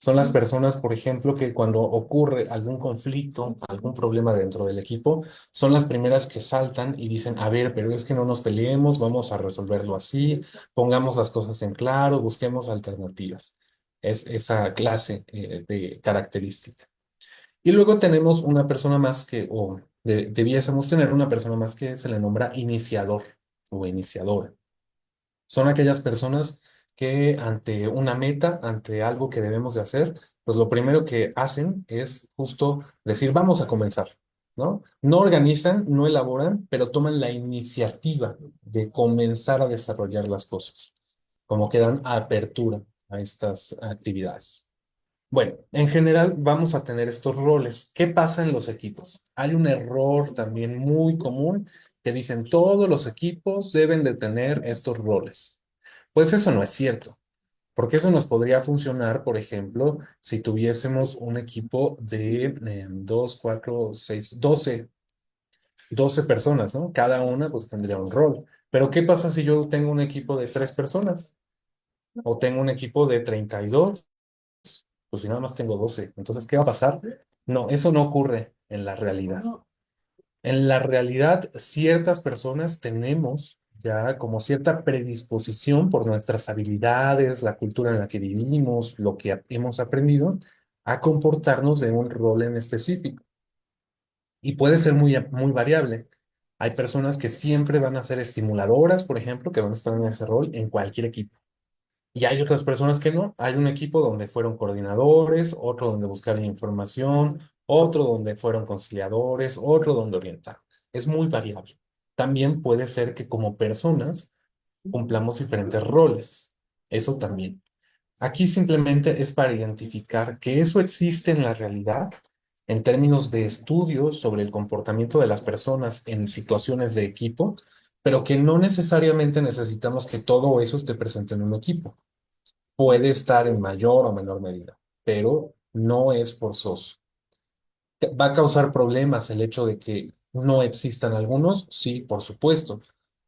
Son las personas, por ejemplo, que cuando ocurre algún conflicto, algún problema dentro del equipo, son las primeras que saltan y dicen, a ver, pero es que no nos peleemos, vamos a resolverlo así, pongamos las cosas en claro, busquemos alternativas. Es esa clase de característica. Y luego tenemos una persona más debiésemos tener una persona más que se le nombra iniciador o iniciadora. Son aquellas personas que ante una meta, ante algo que debemos de hacer, pues lo primero que hacen es justo decir, vamos a comenzar, ¿no? No organizan, no elaboran, pero toman la iniciativa de comenzar a desarrollar las cosas, como que dan apertura a estas actividades. Bueno, en general vamos a tener estos roles. ¿Qué pasa en los equipos? Hay un error también muy común que dicen todos los equipos deben de tener estos roles. Pues eso no es cierto, porque eso nos podría funcionar, por ejemplo, si tuviésemos un equipo de 2, 4, 6, 12 personas, ¿no? Cada una pues tendría un rol. Pero ¿qué pasa si yo tengo un equipo de 3 personas o tengo un equipo de 32? Pues si nada más tengo 12, entonces, ¿qué va a pasar? No, eso no ocurre en la realidad. En la realidad, ciertas personas tenemos ya como cierta predisposición por nuestras habilidades, la cultura en la que vivimos, lo que hemos aprendido, a comportarnos de un rol en específico. Y puede ser muy variable. Hay personas que siempre van a ser estimuladoras, por ejemplo, que van a estar en ese rol en cualquier equipo. Y hay otras personas que no. Hay un equipo donde fueron coordinadores, otro donde buscaron información, otro donde fueron conciliadores, otro donde orientaron. Es muy variable. También puede ser que como personas cumplamos diferentes roles. Eso también. Aquí simplemente es para identificar que eso existe en la realidad en términos de estudios sobre el comportamiento de las personas en situaciones de equipo, pero que no necesariamente necesitamos que todo eso esté presente en un equipo. Puede estar en mayor o menor medida, pero no es forzoso. ¿Va a causar problemas el hecho de que no existan algunos? Sí, por supuesto,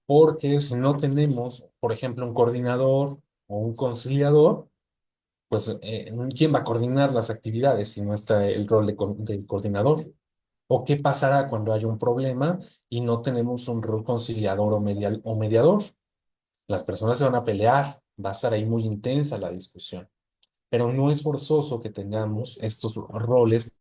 porque si no tenemos, por ejemplo, un coordinador o un conciliador, pues ¿quién va a coordinar las actividades si no está el rol del coordinador? ¿O qué pasará cuando haya un problema y no tenemos un rol conciliador o mediador? Las personas se van a pelear, va a estar ahí muy intensa la discusión, pero no es forzoso que tengamos estos roles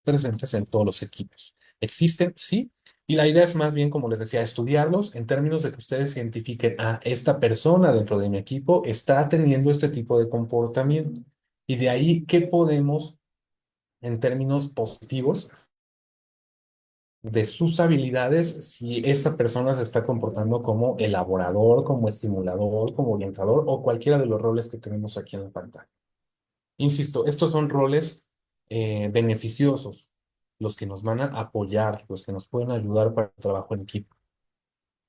presentes en todos los equipos. Existen, sí, y la idea es más bien, como les decía, estudiarlos en términos de que ustedes identifiquen, esta persona dentro de mi equipo está teniendo este tipo de comportamiento. Y de ahí, ¿qué podemos, en términos positivos, de sus habilidades, si esa persona se está comportando como elaborador, como estimulador, como orientador o cualquiera de los roles que tenemos aquí en la pantalla? Insisto, estos son roles beneficiosos, los que nos van a apoyar, los que nos pueden ayudar para el trabajo en equipo.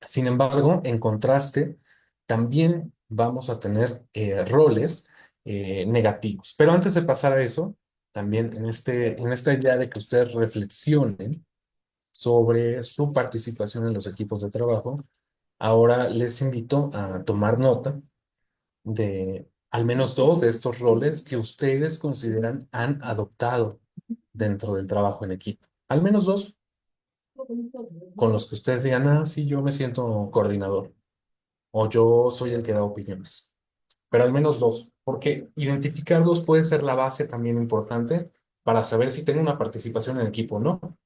Sin embargo, en contraste, también vamos a tener roles negativos. Pero antes de pasar a eso, también en esta idea de que ustedes reflexionen sobre su participación en los equipos de trabajo, ahora les invito a tomar nota de al menos dos de estos roles que ustedes consideran han adoptado dentro del trabajo en equipo. Al menos dos con los que ustedes digan, sí, yo me siento coordinador o yo soy el que da opiniones. Pero al menos dos, porque identificarlos puede ser la base también importante para saber si tengo una participación en equipo o no.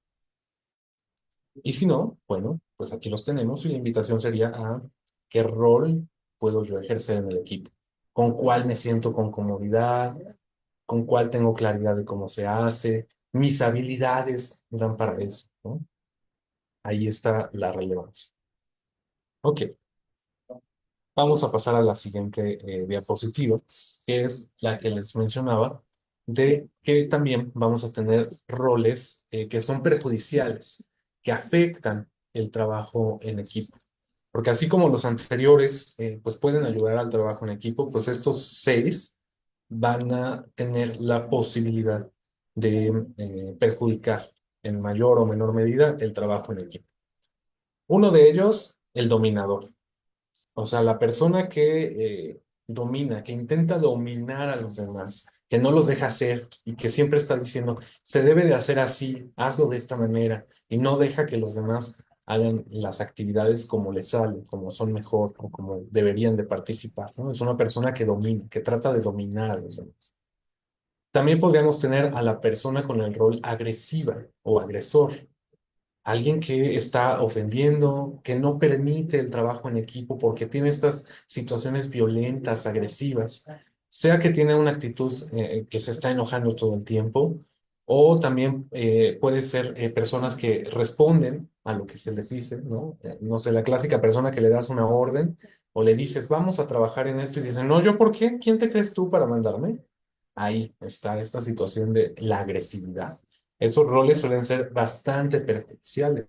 Y si no, bueno, pues aquí los tenemos y la invitación sería a qué rol puedo yo ejercer en el equipo, con cuál me siento con comodidad, con cuál tengo claridad de cómo se hace, mis habilidades dan para eso, ¿no? Ahí está la relevancia. Ok, Vamos a pasar a la siguiente diapositiva, que es la que les mencionaba, de que también vamos a tener roles que son perjudiciales, que afectan el trabajo en equipo. Porque así como los anteriores, pues pueden ayudar al trabajo en equipo, pues estos seis van a tener la posibilidad de perjudicar en mayor o menor medida el trabajo en equipo. Uno de ellos, el dominador. O sea, la persona que domina, que intenta dominar a los demás, que no los deja hacer y que siempre está diciendo, se debe de hacer así, hazlo de esta manera, y no deja que los demás hagan las actividades como les salen, como son mejor o como deberían de participar, ¿no? Es una persona que domina, que trata de dominar a los demás. También podríamos tener a la persona con el rol agresiva o agresor. Alguien que está ofendiendo, que no permite el trabajo en equipo porque tiene estas situaciones violentas, agresivas, sea que tiene una actitud que se está enojando todo el tiempo, o también puede ser personas que responden a lo que se les dice, ¿no? No sé, la clásica persona que le das una orden o le dices, vamos a trabajar en esto y dicen, no, ¿yo por qué? ¿Quién te crees tú para mandarme? Ahí está esta situación de la agresividad. Esos roles suelen ser bastante perjudiciales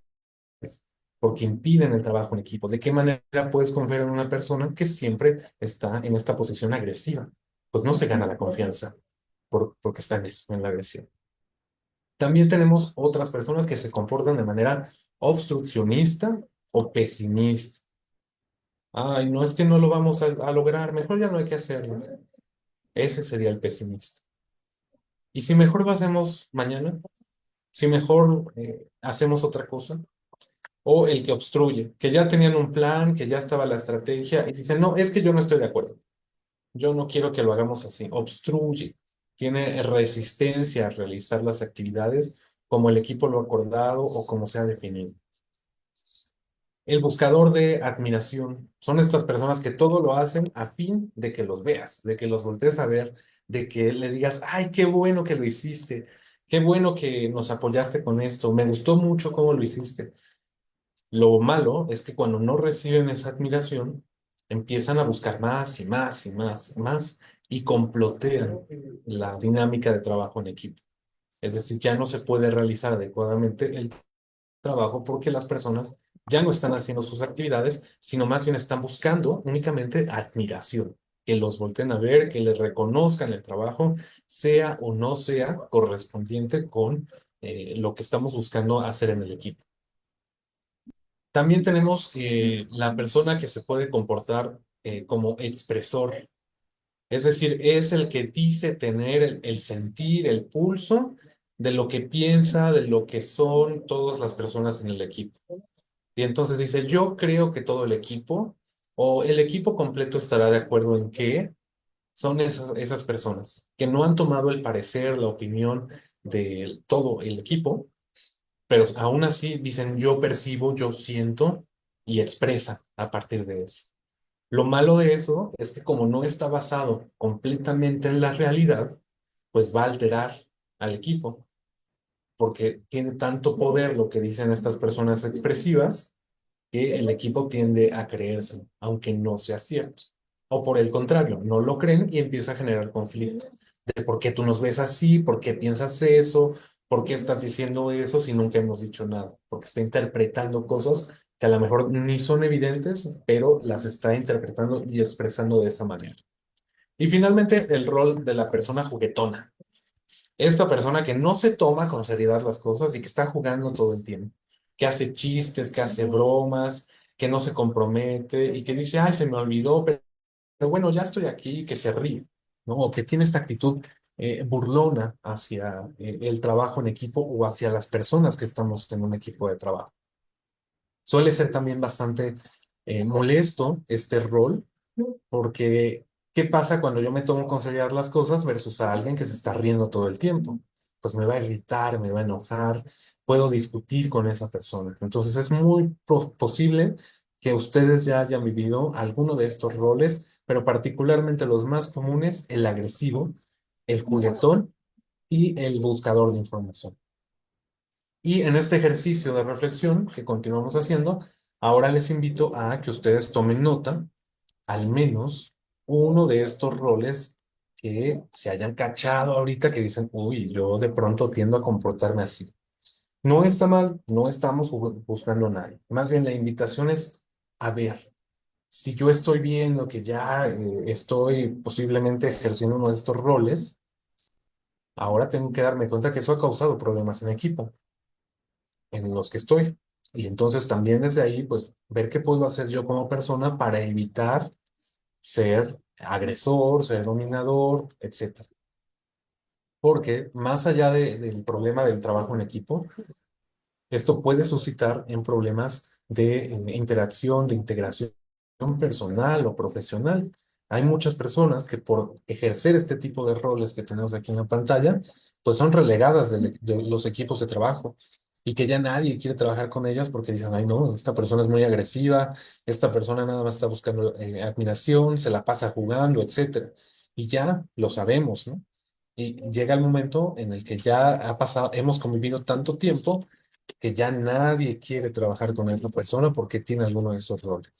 porque impiden el trabajo en equipo. ¿De qué manera puedes confiar en una persona que siempre está en esta posición agresiva? Pues no se gana la confianza porque está en eso, en la agresión. También tenemos otras personas que se comportan de manera obstruccionista o pesimista. Ay, no es que no lo vamos a lograr, mejor ya no hay que hacerlo. Ese sería el pesimista. ¿Y si mejor lo hacemos mañana? Si mejor hacemos otra cosa. O el que obstruye, que ya tenían un plan, que ya estaba la estrategia y dicen, no, es que yo no estoy de acuerdo. Yo no quiero que lo hagamos así. Obstruye. Tiene resistencia a realizar las actividades como el equipo lo ha acordado o como se ha definido. El buscador de admiración. Son estas personas que todo lo hacen a fin de que los veas, de que los voltees a ver, de que le digas, ay, qué bueno que lo hiciste, qué bueno que nos apoyaste con esto, me gustó mucho cómo lo hiciste. Lo malo es que cuando no reciben esa admiración, empiezan a buscar más y más y más y más y complotean la dinámica de trabajo en equipo. Es decir, ya no se puede realizar adecuadamente el trabajo porque las personas ya no están haciendo sus actividades, sino más bien están buscando únicamente admiración, que los volteen a ver, que les reconozcan el trabajo, sea o no sea correspondiente con lo que estamos buscando hacer en el equipo. También tenemos la persona que se puede comportar como expresor, es decir, es el que dice tener el sentir, el pulso de lo que piensa, de lo que son todas las personas en el equipo. Y entonces dice, yo creo que todo el equipo o el equipo completo estará de acuerdo en que son esas personas que no han tomado el parecer, la opinión de todo el equipo, pero aún así dicen yo percibo, yo siento y expresa a partir de eso. Lo malo de eso es que como no está basado completamente en la realidad, pues va a alterar al equipo, porque tiene tanto poder lo que dicen estas personas expresivas que el equipo tiende a creerse, aunque no sea cierto. O por el contrario, no lo creen y empieza a generar conflicto. De por qué tú nos ves así, por qué piensas eso, por qué estás diciendo eso si nunca hemos dicho nada. Porque está interpretando cosas que a lo mejor ni son evidentes, pero las está interpretando y expresando de esa manera. Y finalmente, el rol de la persona juguetona. Esta persona que no se toma con seriedad las cosas y que está jugando todo el tiempo, que hace chistes, que hace bromas, que no se compromete y que dice, ay, se me olvidó, pero bueno, ya estoy aquí, que se ríe, ¿no? O que tiene esta actitud burlona hacia el trabajo en equipo o hacia las personas que estamos en un equipo de trabajo. Suele ser también bastante molesto este rol porque, ¿qué pasa cuando yo me tomo con seriedad las cosas versus a alguien que se está riendo todo el tiempo? Pues me va a irritar, me va a enojar, puedo discutir con esa persona. Entonces es muy posible que ustedes ya hayan vivido alguno de estos roles, pero particularmente los más comunes, el agresivo, el juguetón y el buscador de información. Y en este ejercicio de reflexión que continuamos haciendo, ahora les invito a que ustedes tomen nota al menos uno de estos roles que se hayan cachado ahorita que dicen, uy, yo de pronto tiendo a comportarme así. No está mal, no estamos buscando a nadie. Más bien la invitación es a ver, si yo estoy viendo que ya estoy posiblemente ejerciendo uno de estos roles, ahora tengo que darme cuenta que eso ha causado problemas en equipo en los que estoy. Y entonces también desde ahí, pues, ver qué puedo hacer yo como persona para evitar ser agresor, ser dominador, etcétera. Porque más allá del problema del trabajo en equipo, esto puede suscitar en problemas de interacción, de integración personal o profesional. Hay muchas personas que por ejercer este tipo de roles que tenemos aquí en la pantalla, pues son relegadas de los equipos de trabajo y que ya nadie quiere trabajar con ellas porque dicen, ay no, esta persona es muy agresiva, esta persona nada más está buscando admiración, se la pasa jugando, etcétera. Y ya lo sabemos, ¿no? Y llega el momento en el que ya ha pasado, hemos convivido tanto tiempo que ya nadie quiere trabajar con esa persona porque tiene alguno de esos roles.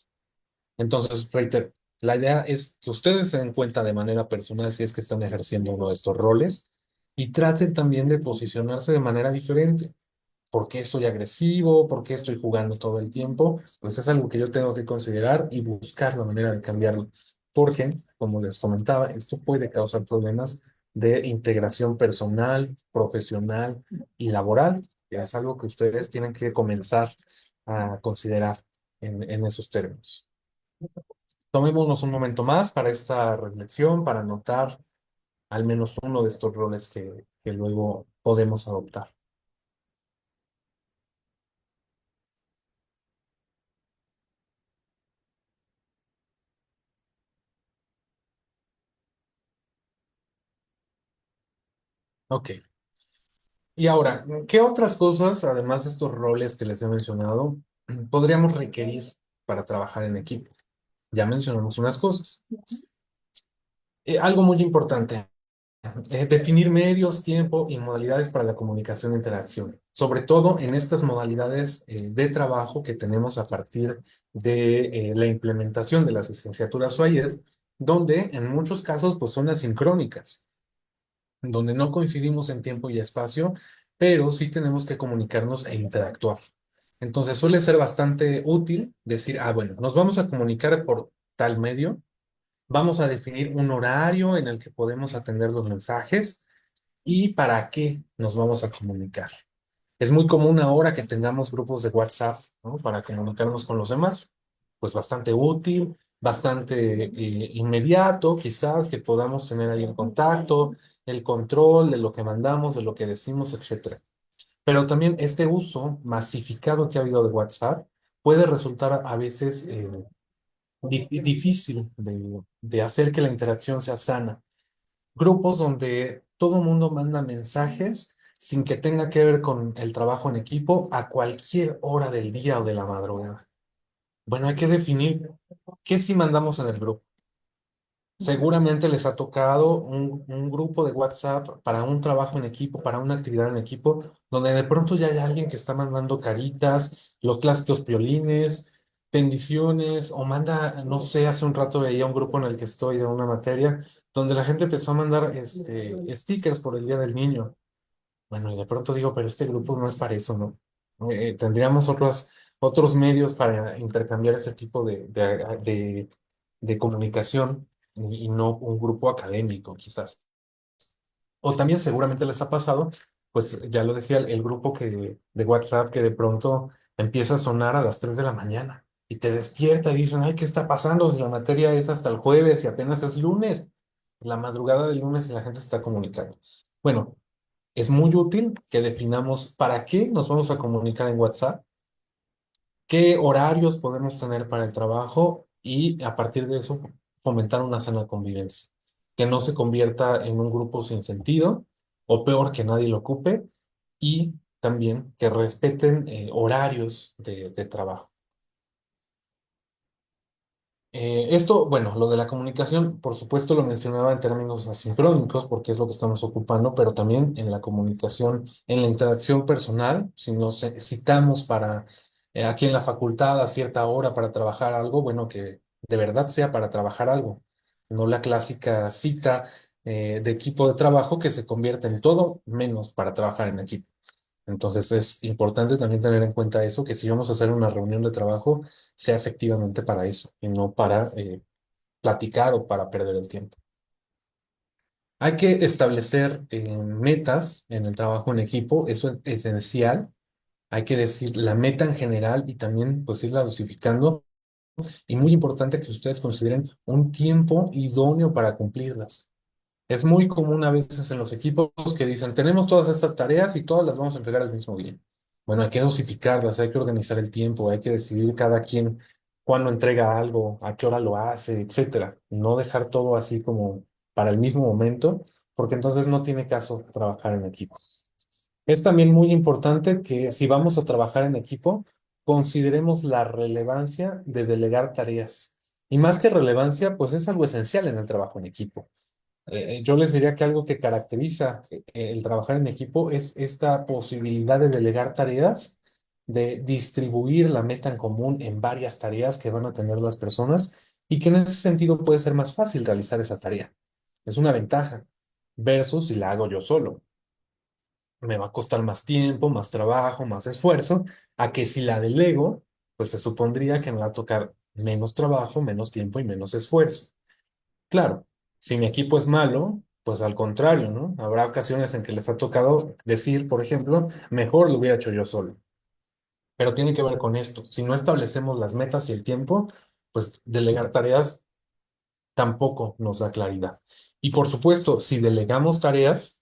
Entonces, reitero, la idea es que ustedes se den cuenta de manera personal si es que están ejerciendo uno de estos roles y traten también de posicionarse de manera diferente. ¿Por qué soy agresivo? ¿Por qué estoy jugando todo el tiempo? Pues es algo que yo tengo que considerar y buscar la manera de cambiarlo. Porque, como les comentaba, esto puede causar problemas de integración personal, profesional y laboral. Que es algo que ustedes tienen que comenzar a considerar en esos términos. Tomémonos un momento más para esta reflexión, para anotar al menos uno de estos roles que luego podemos adoptar. Ok. Y ahora, ¿qué otras cosas, además de estos roles que les he mencionado, podríamos requerir para trabajar en equipo? Ya mencionamos unas cosas. Algo muy importante, definir medios, tiempo y modalidades para la comunicación e interacción, sobre todo en estas modalidades de trabajo que tenemos a partir de la implementación de las licenciaturas UAIED, donde en muchos casos pues, son asincrónicas, donde no coincidimos en tiempo y espacio, pero sí tenemos que comunicarnos e interactuar. Entonces suele ser bastante útil decir, ah, bueno, nos vamos a comunicar por tal medio, vamos a definir un horario en el que podemos atender los mensajes y para qué nos vamos a comunicar. Es muy común ahora que tengamos grupos de WhatsApp, ¿no? Para comunicarnos con los demás. Pues bastante útil, bastante inmediato, quizás que podamos tener ahí el contacto, el control de lo que mandamos, de lo que decimos, etcétera. Pero también este uso masificado que ha habido de WhatsApp puede resultar a veces difícil de hacer que la interacción sea sana. Grupos donde todo mundo manda mensajes sin que tenga que ver con el trabajo en equipo a cualquier hora del día o de la madrugada. Bueno, hay que definir qué sí mandamos en el grupo. Seguramente les ha tocado un grupo de WhatsApp para un trabajo en equipo, para una actividad en equipo, donde de pronto ya hay alguien que está mandando caritas, los clásicos piolines, bendiciones, o manda, no sé, hace un rato veía un grupo en el que estoy de una materia, donde la gente empezó a mandar stickers por el Día del Niño. Bueno, y de pronto digo, pero este grupo no es para eso, ¿no? Tendríamos otros medios para intercambiar ese tipo de comunicación y no un grupo académico, quizás. O también seguramente les ha pasado, pues ya lo decía, el grupo de WhatsApp que de pronto empieza a sonar a las 3 de la mañana y te despierta y dicen, ay, ¿qué está pasando? Si la materia es hasta el jueves y apenas es lunes, la madrugada del lunes y la gente se está comunicando. Bueno, es muy útil que definamos para qué nos vamos a comunicar en WhatsApp, qué horarios podemos tener para el trabajo y a partir de eso fomentar una sana convivencia, que no se convierta en un grupo sin sentido o peor que nadie lo ocupe y también que respeten horarios de trabajo. Esto, bueno, lo de la comunicación, por supuesto lo mencionaba en términos asincrónicos porque es lo que estamos ocupando, pero también en la comunicación, en la interacción personal, si nos citamos para aquí en la facultad a cierta hora para trabajar algo, bueno, que de verdad sea para trabajar algo, no la clásica cita de equipo de trabajo que se convierte en todo menos para trabajar en equipo. Entonces es importante también tener en cuenta eso, que si vamos a hacer una reunión de trabajo, sea efectivamente para eso y no para platicar o para perder el tiempo. Hay que establecer metas en el trabajo en equipo, eso es esencial. Hay que decir la meta en general y también pues irla dosificando. Y muy importante que ustedes consideren un tiempo idóneo para cumplirlas. Es muy común a veces en los equipos que dicen, tenemos todas estas tareas y todas las vamos a entregar el mismo día. Bueno, hay que dosificarlas, hay que organizar el tiempo, hay que decidir cada quien cuándo entrega algo, a qué hora lo hace, etcétera. No dejar todo así como para el mismo momento, porque entonces no tiene caso trabajar en equipo. Es también muy importante que si vamos a trabajar en equipo, consideremos la relevancia de delegar tareas. Y más que relevancia, pues es algo esencial en el trabajo en equipo. Yo les diría que algo que caracteriza el trabajar en equipo es esta posibilidad de delegar tareas, de distribuir la meta en común en varias tareas que van a tener las personas y que en ese sentido puede ser más fácil realizar esa tarea. Es una ventaja versus si la hago yo solo. Me va a costar más tiempo, más trabajo, más esfuerzo, a que si la delego, pues se supondría que me va a tocar menos trabajo, menos tiempo y menos esfuerzo. Claro, si mi equipo es malo, pues al contrario, ¿no? Habrá ocasiones en que les ha tocado decir, por ejemplo, mejor lo hubiera hecho yo solo. Pero tiene que ver con esto. Si no establecemos las metas y el tiempo, pues delegar tareas tampoco nos da claridad. Y por supuesto, si delegamos tareas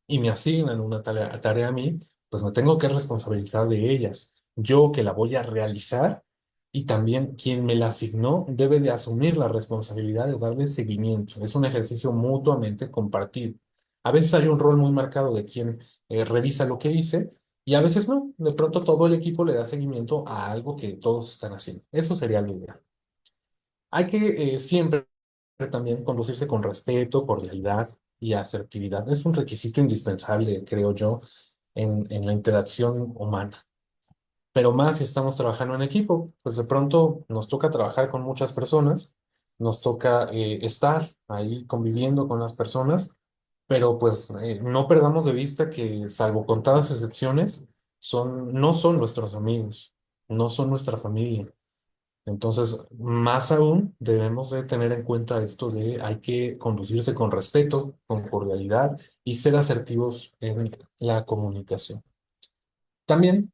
y me asignan una tarea a mí, pues me tengo que responsabilizar de ellas. Yo que la voy a realizar y también quien me la asignó debe de asumir la responsabilidad de darle seguimiento. Es un ejercicio mutuamente compartido. A veces hay un rol muy marcado de quien revisa lo que hice y a veces no. De pronto todo el equipo le da seguimiento a algo que todos están haciendo. Eso sería lo ideal. Hay que siempre también conducirse con respeto, cordialidad y asertividad. Es un requisito indispensable, creo yo, en la interacción humana. Pero más si estamos trabajando en equipo, pues de pronto nos toca trabajar con muchas personas, nos toca estar ahí conviviendo con las personas, pero pues no perdamos de vista que, salvo contadas excepciones, no son nuestros amigos, no son nuestra familia. Entonces, más aún, debemos de tener en cuenta esto de hay que conducirse con respeto, con cordialidad y ser asertivos en la comunicación. También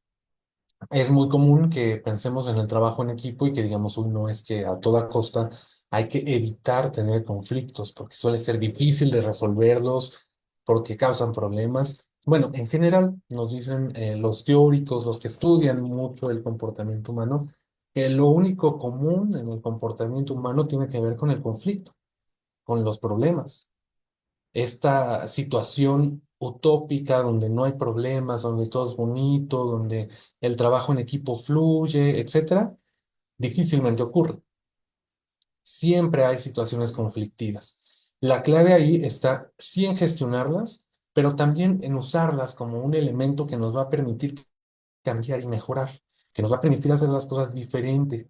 es muy común que pensemos en el trabajo en equipo y que digamos, uy, no es que a toda costa hay que evitar tener conflictos porque suele ser difícil de resolverlos, porque causan problemas. Bueno, en general nos dicen los teóricos, los que estudian mucho el comportamiento humano, que lo único común en el comportamiento humano tiene que ver con el conflicto, con los problemas. Esta situación utópica donde no hay problemas, donde todo es bonito, donde el trabajo en equipo fluye, etcétera, difícilmente ocurre. Siempre hay situaciones conflictivas. La clave ahí está sí en gestionarlas, pero también en usarlas como un elemento que nos va a permitir cambiar y mejorar, que nos va a permitir hacer las cosas diferente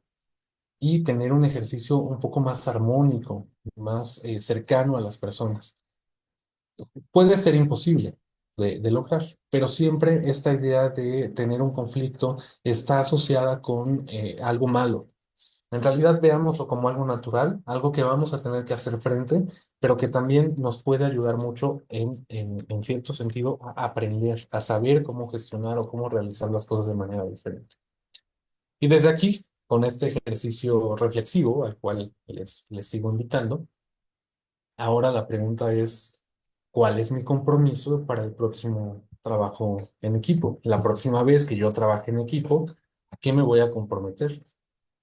y tener un ejercicio un poco más armónico, más cercano a las personas. Puede ser imposible de lograr, pero siempre esta idea de tener un conflicto está asociada con algo malo. En realidad veámoslo como algo natural, algo que vamos a tener que hacer frente, pero que también nos puede ayudar mucho en cierto sentido a aprender, a saber cómo gestionar o cómo realizar las cosas de manera diferente. Y desde aquí, con este ejercicio reflexivo al cual les sigo invitando, ahora la pregunta es, ¿cuál es mi compromiso para el próximo trabajo en equipo? La próxima vez que yo trabaje en equipo, ¿a qué me voy a comprometer?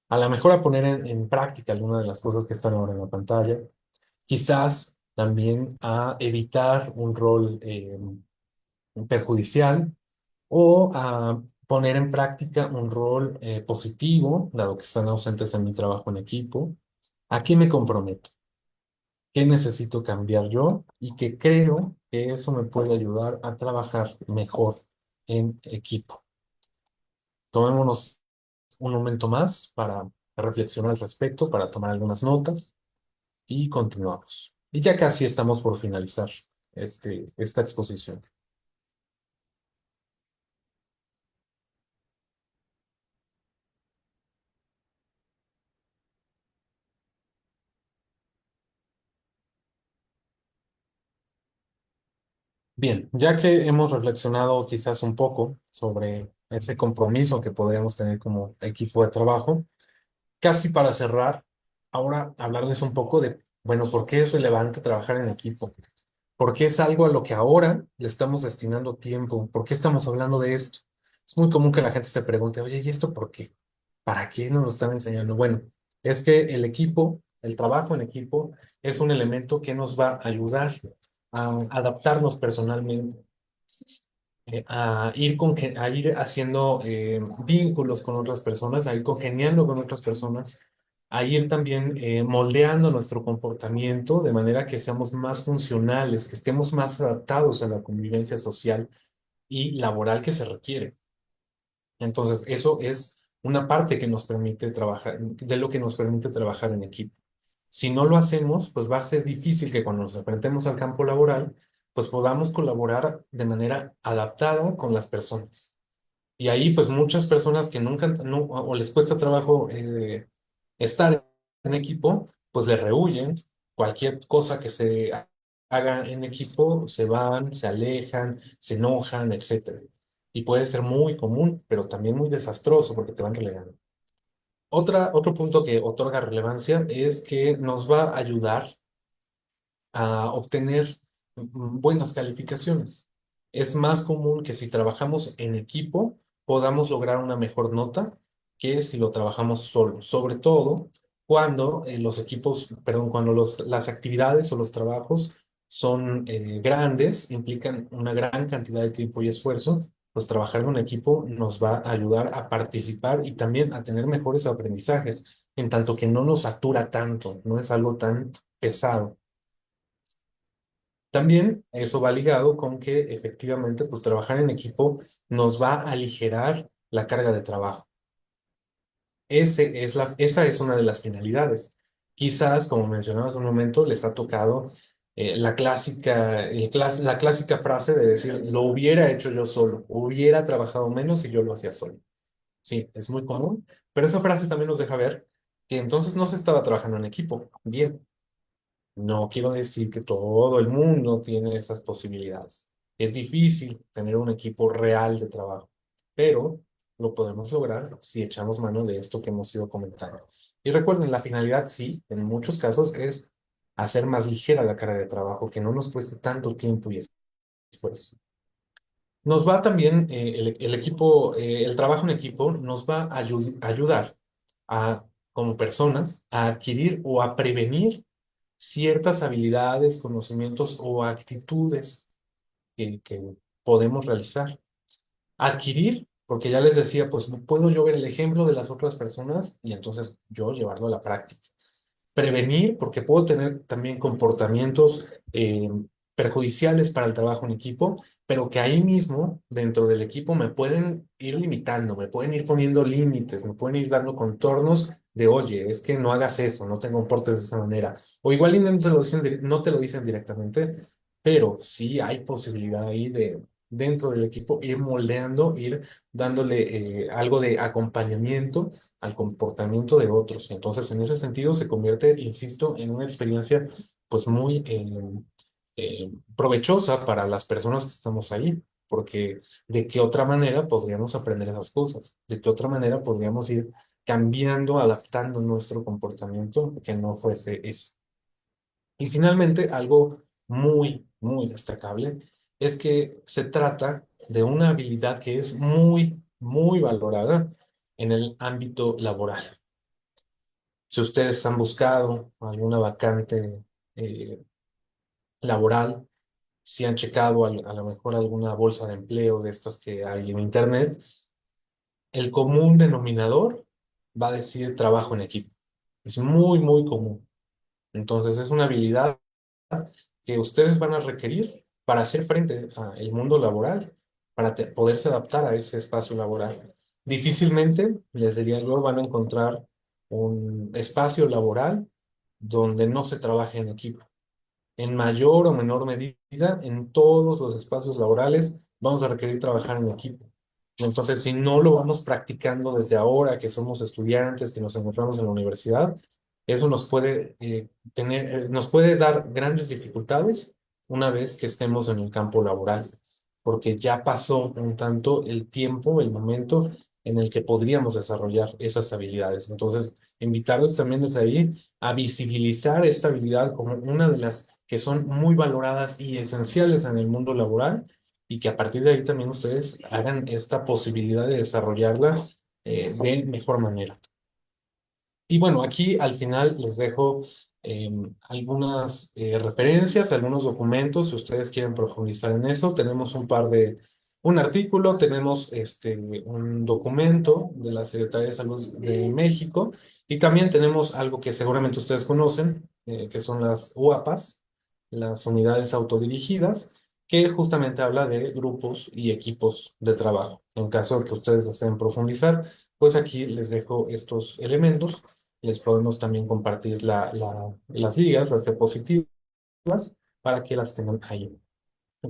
A lo mejor a poner en práctica alguna de las cosas que están ahora en la pantalla. Quizás también a evitar un rol perjudicial o a poner en práctica un rol positivo, dado que están ausentes en mi trabajo en equipo. ¿A qué me comprometo? ¿Qué necesito cambiar yo? Y que creo que eso me puede ayudar a trabajar mejor en equipo. Tomémonos un momento más para reflexionar al respecto, para tomar algunas notas y continuamos. Y ya casi estamos por finalizar esta exposición. Bien, ya que hemos reflexionado quizás un poco sobre ese compromiso que podríamos tener como equipo de trabajo, casi para cerrar, ahora hablarles un poco de, bueno, ¿por qué es relevante trabajar en equipo? ¿Por qué es algo a lo que ahora le estamos destinando tiempo? ¿Por qué estamos hablando de esto? Es muy común que la gente se pregunte, oye, ¿y esto por qué? ¿Para qué nos lo están enseñando? Bueno, es que el equipo, el trabajo en equipo, es un elemento que nos va a ayudar a adaptarnos personalmente, a ir haciendo vínculos con otras personas, a ir congeniando con otras personas, a ir también moldeando nuestro comportamiento de manera que seamos más funcionales, que estemos más adaptados a la convivencia social y laboral que se requiere. Entonces, eso es una parte que nos permite trabajar, de lo que nos permite trabajar en equipo. Si no lo hacemos, pues va a ser difícil que cuando nos enfrentemos al campo laboral, pues podamos colaborar de manera adaptada con las personas. Y ahí, pues muchas personas que nunca, o les cuesta trabajo estar en equipo, pues le rehuyen cualquier cosa que se haga en equipo, se van, se alejan, se enojan, etcétera. Y puede ser muy común, pero también muy desastroso porque te van relegando. Otro punto que otorga relevancia es que nos va a ayudar a obtener buenas calificaciones. Es más común que si trabajamos en equipo podamos lograr una mejor nota que si lo trabajamos solo, sobre todo cuando los equipos, perdón, cuando las actividades o los trabajos son grandes, implican una gran cantidad de tiempo y esfuerzo, pues trabajar en un equipo nos va a ayudar a participar y también a tener mejores aprendizajes, en tanto que no nos satura tanto, no es algo tan pesado. También eso va ligado con que efectivamente, pues trabajar en equipo nos va a aligerar la carga de trabajo. Esa es una de las finalidades. Quizás, como mencionaba hace un momento, les ha tocado la clásica frase de decir, lo hubiera hecho yo solo, hubiera trabajado menos si yo lo hacía solo. Sí, es muy común, pero esa frase también nos deja ver que entonces no se estaba trabajando en equipo. Bien, no quiero decir que todo el mundo tiene esas posibilidades. Es difícil tener un equipo real de trabajo, pero lo podemos lograr si echamos mano de esto que hemos ido comentando. Y recuerden, la finalidad, sí, en muchos casos es hacer más ligera la carga de trabajo, que no nos cueste tanto tiempo y esfuerzo. Nos va también, el equipo, el trabajo en equipo nos va a ayudar a, como personas, a adquirir o a prevenir ciertas habilidades, conocimientos o actitudes que podemos realizar. Adquirir, porque ya les decía, pues puedo yo ver el ejemplo de las otras personas y entonces yo llevarlo a la práctica. Prevenir, porque puedo tener también comportamientos perjudiciales para el trabajo en equipo, pero que ahí mismo, dentro del equipo, me pueden ir limitando, me pueden ir poniendo límites, me pueden ir dando contornos de, oye, es que no hagas eso, no te comportes de esa manera. O igual y no te lo dicen directamente, pero sí hay posibilidad ahí de, dentro del equipo, ir moldeando, ir dándole algo de acompañamiento al comportamiento de otros. Entonces, en ese sentido, se convierte, insisto, en una experiencia pues muy provechosa para las personas que estamos ahí, porque de qué otra manera podríamos aprender esas cosas, de qué otra manera podríamos ir cambiando, adaptando nuestro comportamiento que no fuese ese. Y finalmente, algo muy destacable es que se trata de una habilidad que es muy valorada en el ámbito laboral. Si ustedes han buscado alguna vacante eh, laboral, si han checado a lo mejor alguna bolsa de empleo de estas que hay en internet, el común denominador va a decir trabajo en equipo. Es muy común. Entonces es una habilidad que ustedes van a requerir para hacer frente al mundo laboral, para poderse adaptar a ese espacio laboral. Difícilmente, les diría yo, van a encontrar un espacio laboral donde no se trabaje en equipo. En mayor o menor medida, en todos los espacios laborales vamos a requerir trabajar en equipo. Entonces, si no lo vamos practicando desde ahora, que somos estudiantes, que nos encontramos en la universidad, eso nos puede dar grandes dificultades una vez que estemos en el campo laboral, porque ya pasó un tanto el tiempo, el momento en el que podríamos desarrollar esas habilidades. Entonces, invitarlos también desde ahí a visibilizar esta habilidad como una de las que son muy valoradas y esenciales en el mundo laboral y que a partir de ahí también ustedes hagan esta posibilidad de desarrollarla de mejor manera. Y bueno, aquí al final les dejo algunas referencias, algunos documentos, si ustedes quieren profundizar en eso. Tenemos un artículo, tenemos un documento de la Secretaría de Salud de México y también tenemos algo que seguramente ustedes conocen, que son las UAPAs, las unidades autodirigidas, que justamente habla de grupos y equipos de trabajo. En caso de que ustedes deseen profundizar, pues aquí les dejo estos elementos. Les podemos también compartir las ligas, las diapositivas, para que las tengan ahí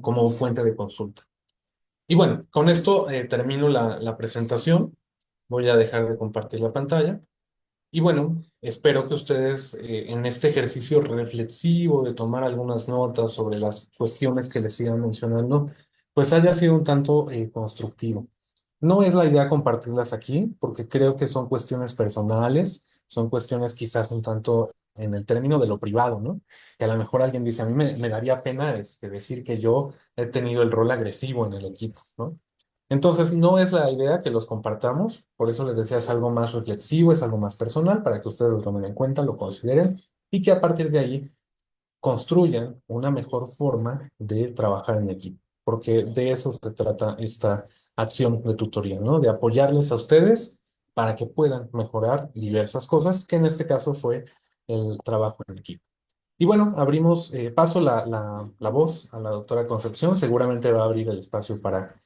como fuente de consulta. Y bueno, con esto termino la presentación. Voy a dejar de compartir la pantalla. Y bueno, espero que ustedes en este ejercicio reflexivo de tomar algunas notas sobre las cuestiones que les sigan mencionando, pues haya sido un tanto constructivo. No es la idea compartirlas aquí, porque creo que son cuestiones personales, son cuestiones quizás un tanto en el término de lo privado, ¿no? Que a lo mejor alguien dice, a mí me daría pena decir que yo he tenido el rol agresivo en el equipo, ¿no? Entonces, no es la idea que los compartamos, por eso les decía, es algo más reflexivo, es algo más personal, para que ustedes lo tomen en cuenta, lo consideren y que a partir de ahí construyan una mejor forma de trabajar en equipo, porque de eso se trata esta acción de tutoría, ¿no? De apoyarles a ustedes para que puedan mejorar diversas cosas, que en este caso fue el trabajo en equipo. Y bueno, paso la voz a la doctora Concepción, seguramente va a abrir el espacio para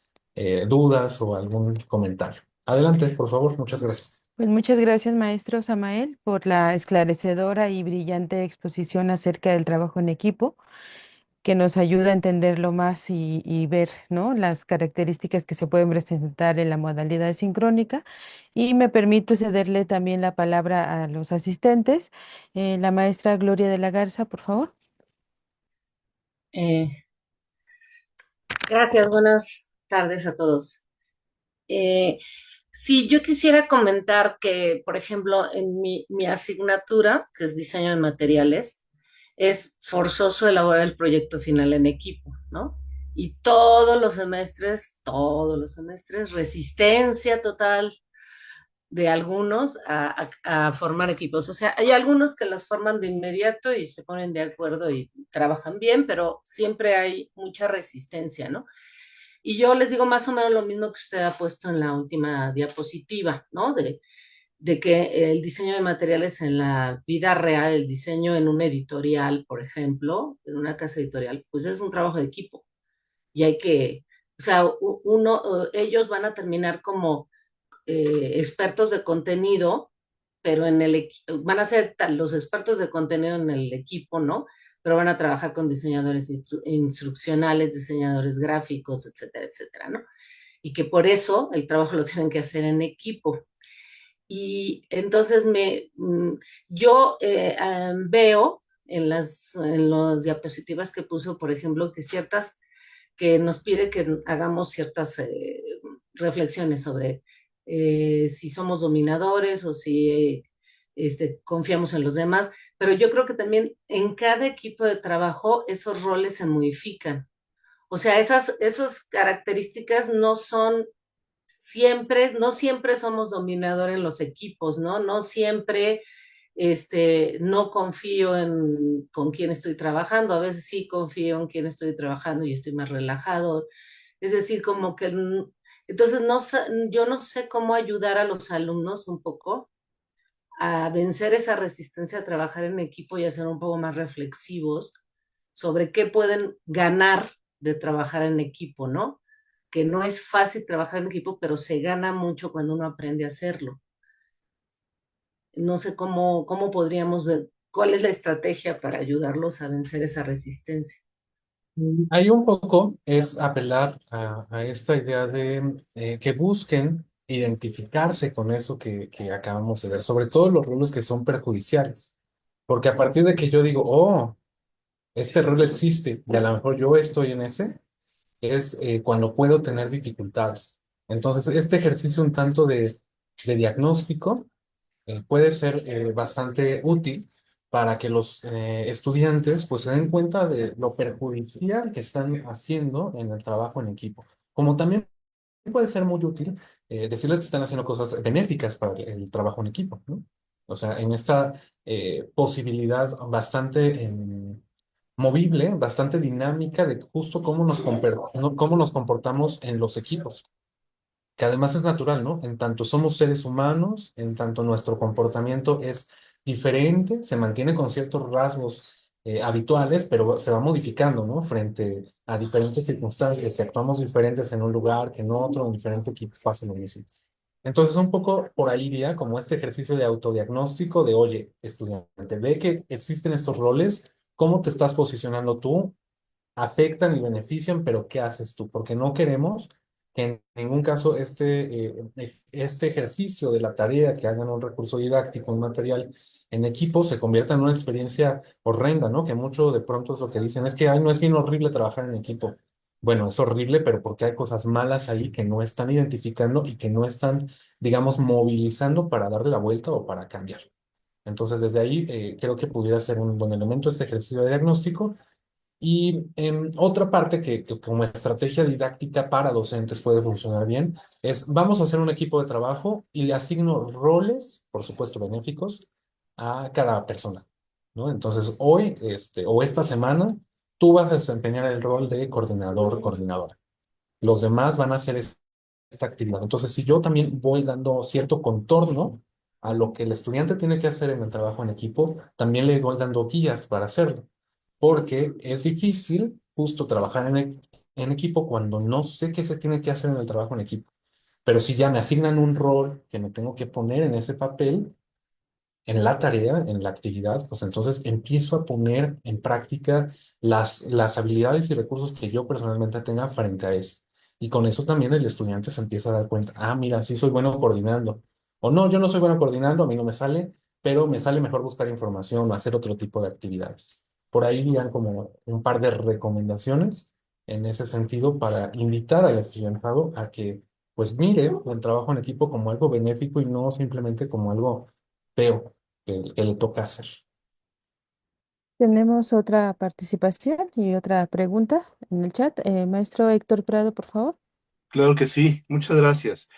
dudas o algún comentario. Adelante, por favor, muchas gracias. Pues muchas gracias, maestro Samael, por la esclarecedora y brillante exposición acerca del trabajo en equipo, que nos ayuda a entenderlo más y ver, ¿no?, las características que se pueden presentar en la modalidad sincrónica. Y me permito cederle también la palabra a los asistentes. La maestra Gloria de la Garza, por favor. Eh, Gracias, buenas tardes a todos. Eh, sí, yo quisiera comentar que, por ejemplo, en mi asignatura, que es diseño de materiales, es forzoso elaborar el proyecto final en equipo, ¿no? Y todos los semestres, resistencia total de algunos a formar equipos. O sea, hay algunos que los forman de inmediato y se ponen de acuerdo y trabajan bien, pero siempre hay mucha resistencia, ¿no? Y yo les digo más o menos lo mismo que usted ha puesto en la última diapositiva, ¿no? De que el diseño de materiales en la vida real, el diseño en un editorial, por ejemplo, en una casa editorial, pues es un trabajo de equipo. Y hay que, o sea, ellos van a terminar como expertos de contenido, pero van a ser los expertos de contenido en el equipo, ¿no? Pero van a trabajar con diseñadores instruccionales, diseñadores gráficos, etcétera, etcétera, ¿no? Y que por eso el trabajo lo tienen que hacer en equipo. Y entonces yo veo en las diapositivas que puso, por ejemplo, que nos pide que hagamos ciertas reflexiones sobre si somos dominadores o si confiamos en los demás, pero yo creo que también en cada equipo de trabajo esos roles se modifican. O sea, esas características no siempre somos dominadores en los equipos, ¿no? No siempre no confío con quién estoy trabajando, a veces sí confío en quién estoy trabajando y estoy más relajado. Es decir, como que, entonces yo no sé cómo ayudar a los alumnos un poco a vencer esa resistencia a trabajar en equipo y a ser un poco más reflexivos sobre qué pueden ganar de trabajar en equipo, ¿no? Que no es fácil trabajar en equipo, pero se gana mucho cuando uno aprende a hacerlo. No sé cómo podríamos ver, cuál es la estrategia para ayudarlos a vencer esa resistencia. Ahí un poco es apelar a esta idea de que busquen identificarse con eso que acabamos de ver, sobre todo los roles que son perjudiciales. Porque a partir de que yo digo, oh, este rol existe y a lo mejor yo estoy en ese, es cuando puedo tener dificultades. Entonces, este ejercicio un tanto de diagnóstico puede ser bastante útil para que los estudiantes pues se den cuenta de lo perjudicial que están haciendo en el trabajo en equipo. Como también puede ser muy útil decirles que están haciendo cosas benéficas para el trabajo en equipo, ¿no? O sea, en esta posibilidad bastante movible, bastante dinámica de justo cómo nos comportamos en los equipos, que además es natural, ¿no? En tanto somos seres humanos, en tanto nuestro comportamiento es diferente, se mantiene con ciertos rasgos habituales, pero se va modificando, ¿no? Frente a diferentes circunstancias. Si actuamos diferentes en un lugar que en otro, en diferente equipo, pasa lo mismo. Entonces, un poco por ahí iría como este ejercicio de autodiagnóstico de, oye, estudiante, ve que existen estos roles, ¿cómo te estás posicionando tú? Afectan y benefician, pero ¿qué haces tú? Porque no queremos que en ningún caso este ejercicio de la tarea que hagan un recurso didáctico, un material en equipo, se convierta en una experiencia horrenda, ¿no? Que mucho de pronto es lo que dicen, es que, ay, no es bien horrible trabajar en equipo. Bueno, es horrible, pero porque hay cosas malas ahí que no están identificando y que no están, digamos, movilizando para darle la vuelta o para cambiar. Entonces, desde ahí creo que pudiera ser un buen elemento este ejercicio de diagnóstico y otra parte que como estrategia didáctica para docentes puede funcionar bien es, vamos a hacer un equipo de trabajo y le asigno roles, por supuesto benéficos, a cada persona, ¿no? Entonces, hoy, o esta semana, tú vas a desempeñar el rol de coordinador, coordinadora. Los demás van a hacer esta actividad. Entonces, si yo también voy dando cierto contorno a lo que el estudiante tiene que hacer en el trabajo en equipo, también le voy dando guías para hacerlo porque es difícil justo trabajar en equipo cuando no sé qué se tiene que hacer en el trabajo en equipo. Pero si ya me asignan un rol que me tengo que poner en ese papel, en la tarea, en la actividad, pues entonces empiezo a poner en práctica las habilidades y recursos que yo personalmente tenga frente a eso. Y con eso también el estudiante se empieza a dar cuenta, ah, mira, sí soy bueno coordinando. O no, yo no soy bueno coordinando, a mí no me sale, pero me sale mejor buscar información o hacer otro tipo de actividades. Por ahí irían como un par de recomendaciones en ese sentido para invitar al estudiantado a que pues mire el trabajo en equipo como algo benéfico y no simplemente como algo feo que le toca hacer. Tenemos otra participación y otra pregunta en el chat. Maestro Héctor Prado, por favor. Claro que sí, muchas gracias.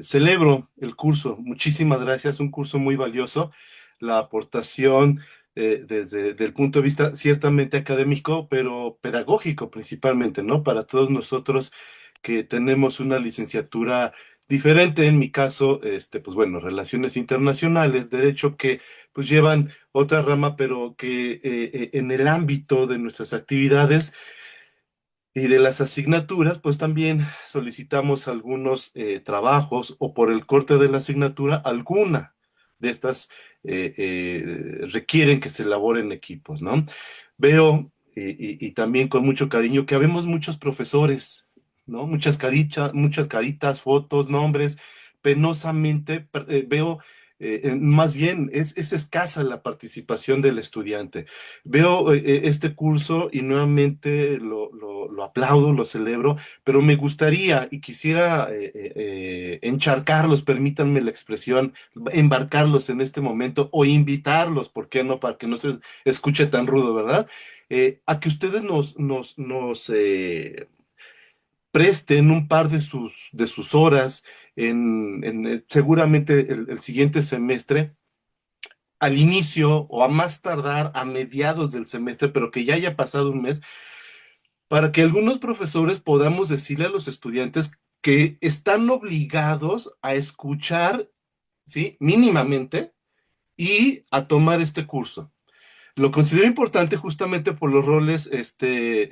Celebro el curso, muchísimas gracias, un curso muy valioso. La aportación desde el punto de vista ciertamente académico, pero pedagógico principalmente, ¿no? Para todos nosotros que tenemos una licenciatura diferente, en mi caso, pues bueno, relaciones internacionales, derecho que pues llevan otra rama, pero que en el ámbito de nuestras actividades y de las asignaturas, pues también solicitamos algunos trabajos o por el corte de la asignatura, alguna de estas requieren que se elaboren equipos, ¿no? Veo y también con mucho cariño que habemos muchos profesores, ¿no? Muchas caritas, fotos, nombres. Penosamente veo, más bien, es escasa la participación del estudiante. Veo este curso y nuevamente lo aplaudo, lo celebro, pero me gustaría y quisiera encharcarlos, permítanme la expresión, embarcarlos en este momento o invitarlos, ¿por qué no? Para que no se escuche tan rudo, ¿verdad? A que ustedes nos presten un par de sus horas seguramente el siguiente semestre al inicio o a más tardar a mediados del semestre, pero que ya haya pasado un mes, para que algunos profesores podamos decirle a los estudiantes que están obligados a escuchar, ¿sí? Mínimamente y a tomar este curso. Lo considero importante justamente por los roles,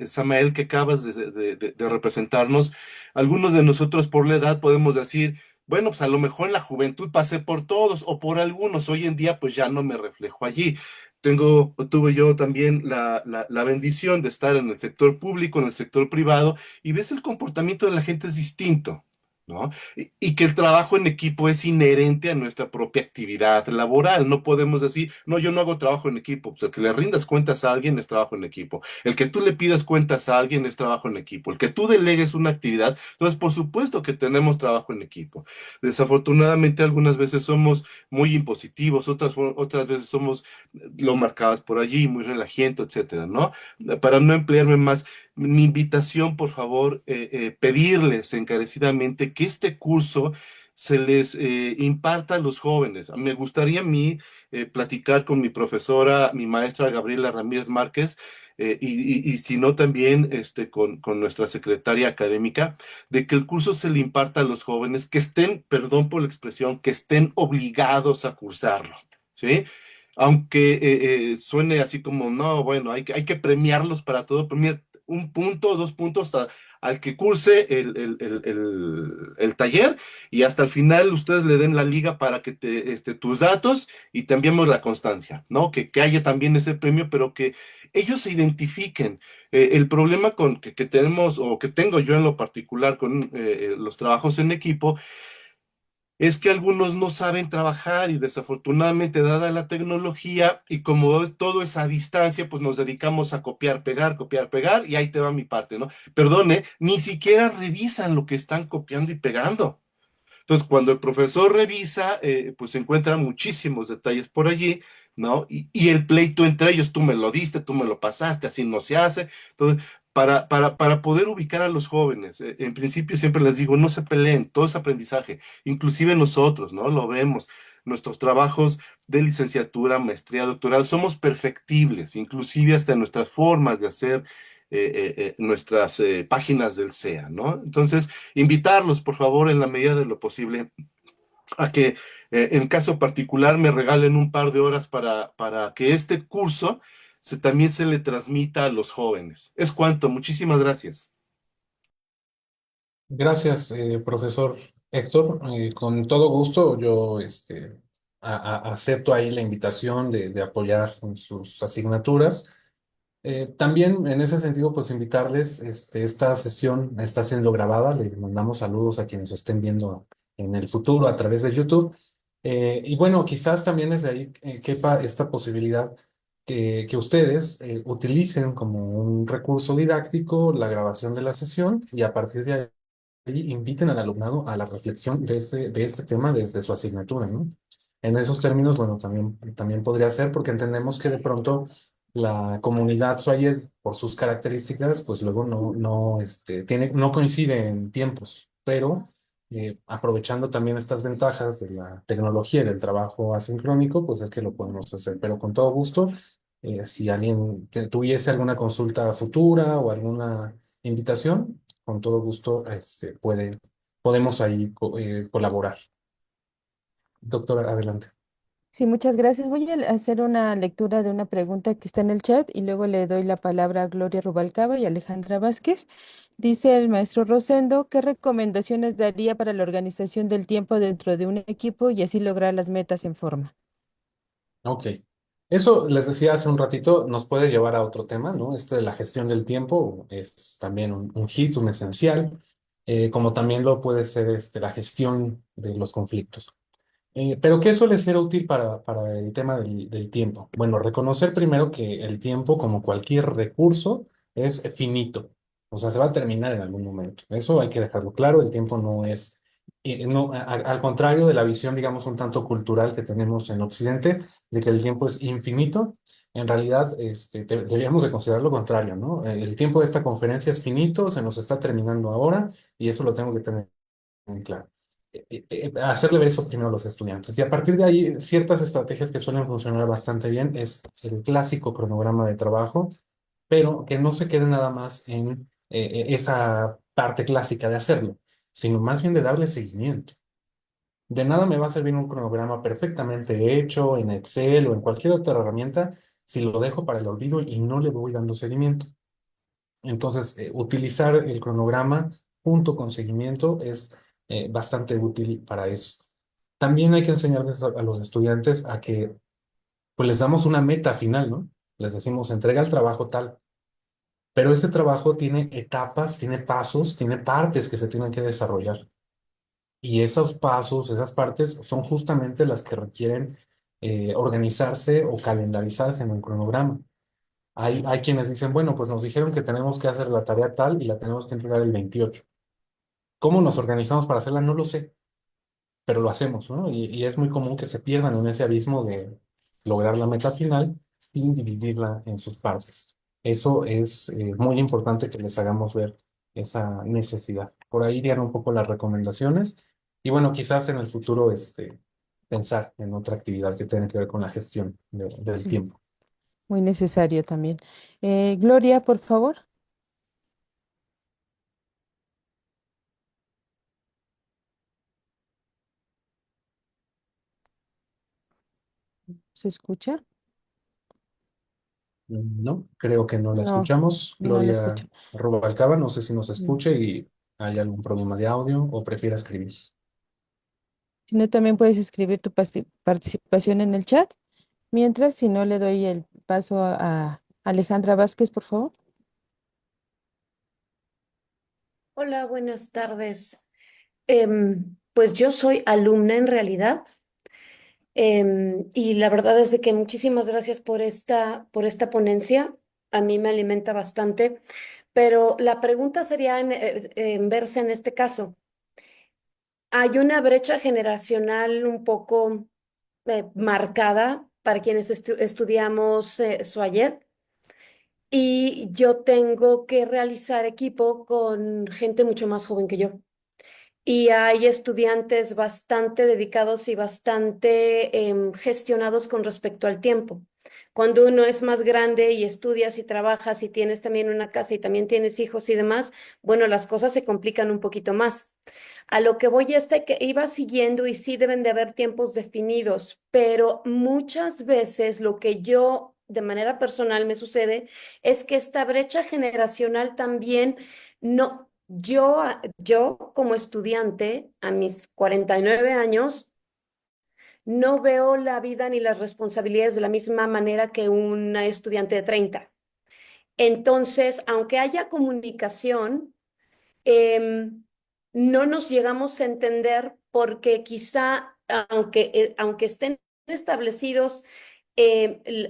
Samael, que acabas de representarnos. Algunos de nosotros por la edad podemos decir, bueno, pues a lo mejor en la juventud pasé por todos o por algunos, hoy en día pues ya no me reflejo allí. Tuve yo también la bendición de estar en el sector público, en el sector privado, y ves el comportamiento de la gente es distinto, ¿no? Y que el trabajo en equipo es inherente a nuestra propia actividad laboral. No podemos decir, no, yo no hago trabajo en equipo. Pues el que le rindas cuentas a alguien es trabajo en equipo. El que tú le pidas cuentas a alguien es trabajo en equipo. El que tú delegues una actividad, entonces por supuesto que tenemos trabajo en equipo. Desafortunadamente algunas veces somos muy impositivos, otras veces somos lo marcadas por allí, muy relajiento, etcétera, ¿no? Para no emplearme más, mi invitación, por favor, pedirles encarecidamente que este curso se les imparta a los jóvenes. Me gustaría a mí platicar con mi profesora, mi maestra Gabriela Ramírez Márquez, y si no también con nuestra secretaria académica, de que el curso se le imparta a los jóvenes que estén, perdón por la expresión, que estén obligados a cursarlo, ¿sí? Aunque suene así como, no, bueno, hay que premiarlos para todo, premiar un punto, 2 puntos al que curse el taller y hasta el final ustedes le den la liga para que tus datos y te enviemos la constancia, ¿no? Que haya también ese premio, pero que ellos se identifiquen. El problema que tenemos o que tengo yo en lo particular con los trabajos en equipo es que algunos no saben trabajar y desafortunadamente dada la tecnología y como todo es a distancia, pues nos dedicamos a copiar, pegar y ahí te va mi parte, ¿no? Perdone, ni siquiera revisan lo que están copiando y pegando. Entonces, cuando el profesor revisa, pues encuentra muchísimos detalles por allí, ¿no? Y el pleito entre ellos, tú me lo diste, tú me lo pasaste, así no se hace. Entonces, para poder ubicar a los jóvenes, en principio siempre les digo, no se peleen, todo es aprendizaje, inclusive nosotros, ¿no? Lo vemos, nuestros trabajos de licenciatura, maestría, doctorado, somos perfectibles, inclusive hasta en nuestras formas de hacer nuestras páginas del SEA, ¿no? Entonces, invitarlos, por favor, en la medida de lo posible, a que en caso particular me regalen un par de horas para que este curso también se le transmita a los jóvenes. Es cuanto, muchísimas gracias. Gracias, profesor Héctor. Con todo gusto, yo acepto ahí la invitación de apoyar en sus asignaturas. También en ese sentido, pues invitarles, esta sesión está siendo grabada, le mandamos saludos a quienes estén viendo en el futuro a través de YouTube. Y bueno, quizás también desde ahí quepa esta posibilidad que ustedes utilicen como un recurso didáctico la grabación de la sesión y a partir de ahí inviten al alumnado a la reflexión de este tema desde su asignatura, ¿no? En esos términos, bueno, también podría ser porque entendemos que de pronto la comunidad Swayez, por sus características, pues luego no coincide en tiempos, pero aprovechando también estas ventajas de la tecnología y del trabajo asincrónico, pues es que lo podemos hacer, pero con todo gusto, si alguien tuviese alguna consulta futura o alguna invitación, con todo gusto podemos ahí colaborar. Doctora, adelante. Sí, muchas gracias. Voy a hacer una lectura de una pregunta que está en el chat y luego le doy la palabra a Gloria Rubalcaba y Alejandra Vázquez. Dice el maestro Rosendo, ¿qué recomendaciones daría para la organización del tiempo dentro de un equipo y así lograr las metas en forma? Ok. Eso les decía hace un ratito, nos puede llevar a otro tema, ¿no? Este de la gestión del tiempo es también un hit, un esencial, como también lo puede ser la gestión de los conflictos. Pero ¿qué suele ser útil para el tema del tiempo? Bueno, reconocer primero que el tiempo, como cualquier recurso, es finito. O sea, se va a terminar en algún momento. Eso hay que dejarlo claro. El tiempo no es, no, al contrario de la visión, digamos, un tanto cultural que tenemos en Occidente, de que el tiempo es infinito. En realidad, deberíamos de considerar lo contrario, ¿no? El tiempo de esta conferencia es finito, se nos está terminando ahora y eso lo tengo que tener muy claro. Hacerle ver eso primero a los estudiantes. Y a partir de ahí, ciertas estrategias que suelen funcionar bastante bien es el clásico cronograma de trabajo, pero que no se quede nada más en esa parte clásica de hacerlo, sino más bien de darle seguimiento. De nada me va a servir un cronograma perfectamente hecho en Excel o en cualquier otra herramienta si lo dejo para el olvido y no le voy dando seguimiento. Entonces, utilizar el cronograma junto con seguimiento es bastante útil para eso. También hay que enseñarles a los estudiantes a que pues les damos una meta final, ¿no? Les decimos, entrega el trabajo tal, pero ese trabajo tiene etapas, tiene pasos, tiene partes que se tienen que desarrollar. Y esos pasos, esas partes son justamente las que requieren organizarse o calendarizarse en un cronograma. Hay quienes dicen, bueno, pues nos dijeron que tenemos que hacer la tarea tal y la tenemos que entregar el 28. ¿Cómo nos organizamos para hacerla? No lo sé, pero lo hacemos, ¿no? Y es muy común que se pierdan en ese abismo de lograr la meta final sin dividirla en sus partes. Eso es muy importante que les hagamos ver esa necesidad. Por ahí irían un poco las recomendaciones y bueno, quizás en el futuro pensar en otra actividad que tenga que ver con la gestión del Sí, tiempo. muy necesario también. Gloria, por favor, ¿se escucha? No, creo que no la No, escuchamos. no la Gloria escucho. Rubalcaba, no sé si nos Mm. escuche y hay algún problema de audio o prefiera escribir. Si no, también puedes escribir tu participación en el chat. Mientras, si no, le doy el paso a Alejandra Vázquez, por favor. Hola, buenas tardes. Pues yo soy alumna en realidad, y la verdad es de que muchísimas gracias por esta ponencia. A mí me alimenta bastante, pero la pregunta sería en verse en este caso. Hay una brecha generacional un poco marcada para quienes estudiamos SUAYED, y yo tengo que realizar equipo con gente mucho más joven que yo. Y hay estudiantes bastante dedicados y bastante gestionados con respecto al tiempo. Cuando uno es más grande y estudias y trabajas y tienes también una casa y también tienes hijos y demás, bueno, las cosas se complican un poquito más. A lo que voy es de que iba siguiendo y sí deben de haber tiempos definidos, pero muchas veces lo que yo de manera personal me sucede es que esta brecha generacional también no, yo como estudiante a mis 49 años no veo la vida ni las responsabilidades de la misma manera que una estudiante de 30. Entonces, aunque haya comunicación, em, no nos llegamos a entender porque quizá, aunque estén establecidos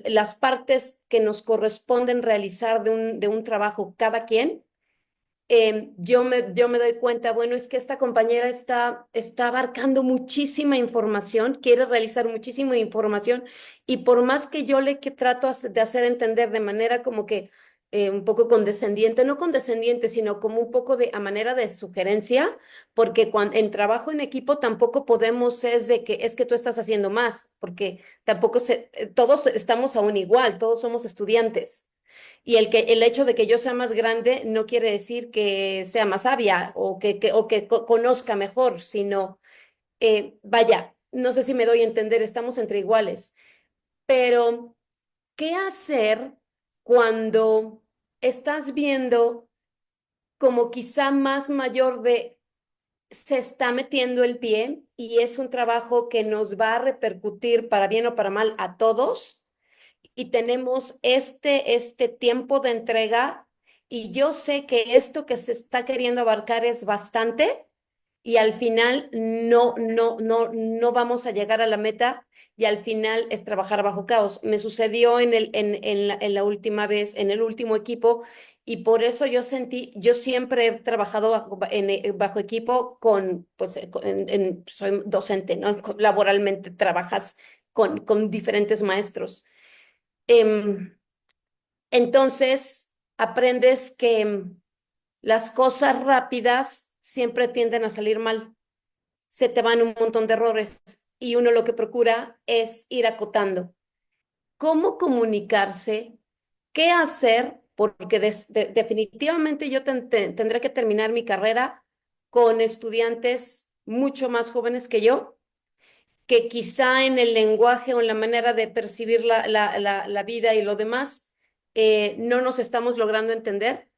las partes que nos corresponden realizar de un trabajo cada quien, yo me doy cuenta, bueno, es que esta compañera está abarcando muchísima información, quiere realizar muchísima información, y por más que yo que trato de hacer entender de manera como que un poco condescendiente, no condescendiente, sino como un poco a manera de sugerencia, porque cuando en trabajo en equipo tampoco podemos es que tú estás haciendo más, porque tampoco todos estamos aún igual, todos somos estudiantes. Y el hecho de que yo sea más grande no quiere decir que sea más sabia o que conozca mejor, sino, vaya, no sé si me doy a entender, estamos entre iguales. Pero, ¿qué hacer cuando estás viendo como quizá más mayor de se está metiendo el pie y es un trabajo que nos va a repercutir para bien o para mal a todos? Y tenemos este tiempo de entrega, y yo sé que esto que se está queriendo abarcar es bastante, y al final no vamos a llegar a la meta, y al final es trabajar bajo caos. Me sucedió en la última vez, en el último equipo, y por eso yo siempre he trabajado bajo equipo pues, soy docente, ¿no? Laboralmente trabajas con diferentes maestros. Em, entonces, aprendes que las cosas rápidas siempre tienden a salir mal. Se te van un montón de errores, y uno lo que procura es ir acotando. ¿Cómo comunicarse? ¿Qué hacer? Porque definitivamente yo tendré que terminar mi carrera con estudiantes mucho más jóvenes que yo, que quizá en el lenguaje o en la manera de percibir la vida y lo demás, no nos estamos logrando entender.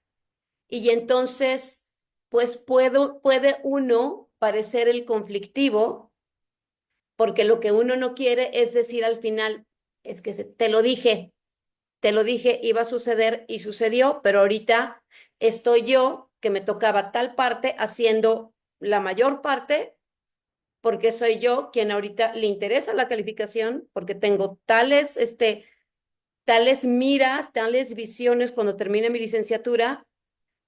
Y entonces, pues puede uno parecer el conflictivo, porque lo que uno no quiere es decir al final, es que te lo dije, iba a suceder y sucedió, pero ahorita estoy yo, que me tocaba tal parte, haciendo la mayor parte, porque soy yo quien ahorita le interesa la calificación, porque tengo tales miras, tales visiones cuando termine mi licenciatura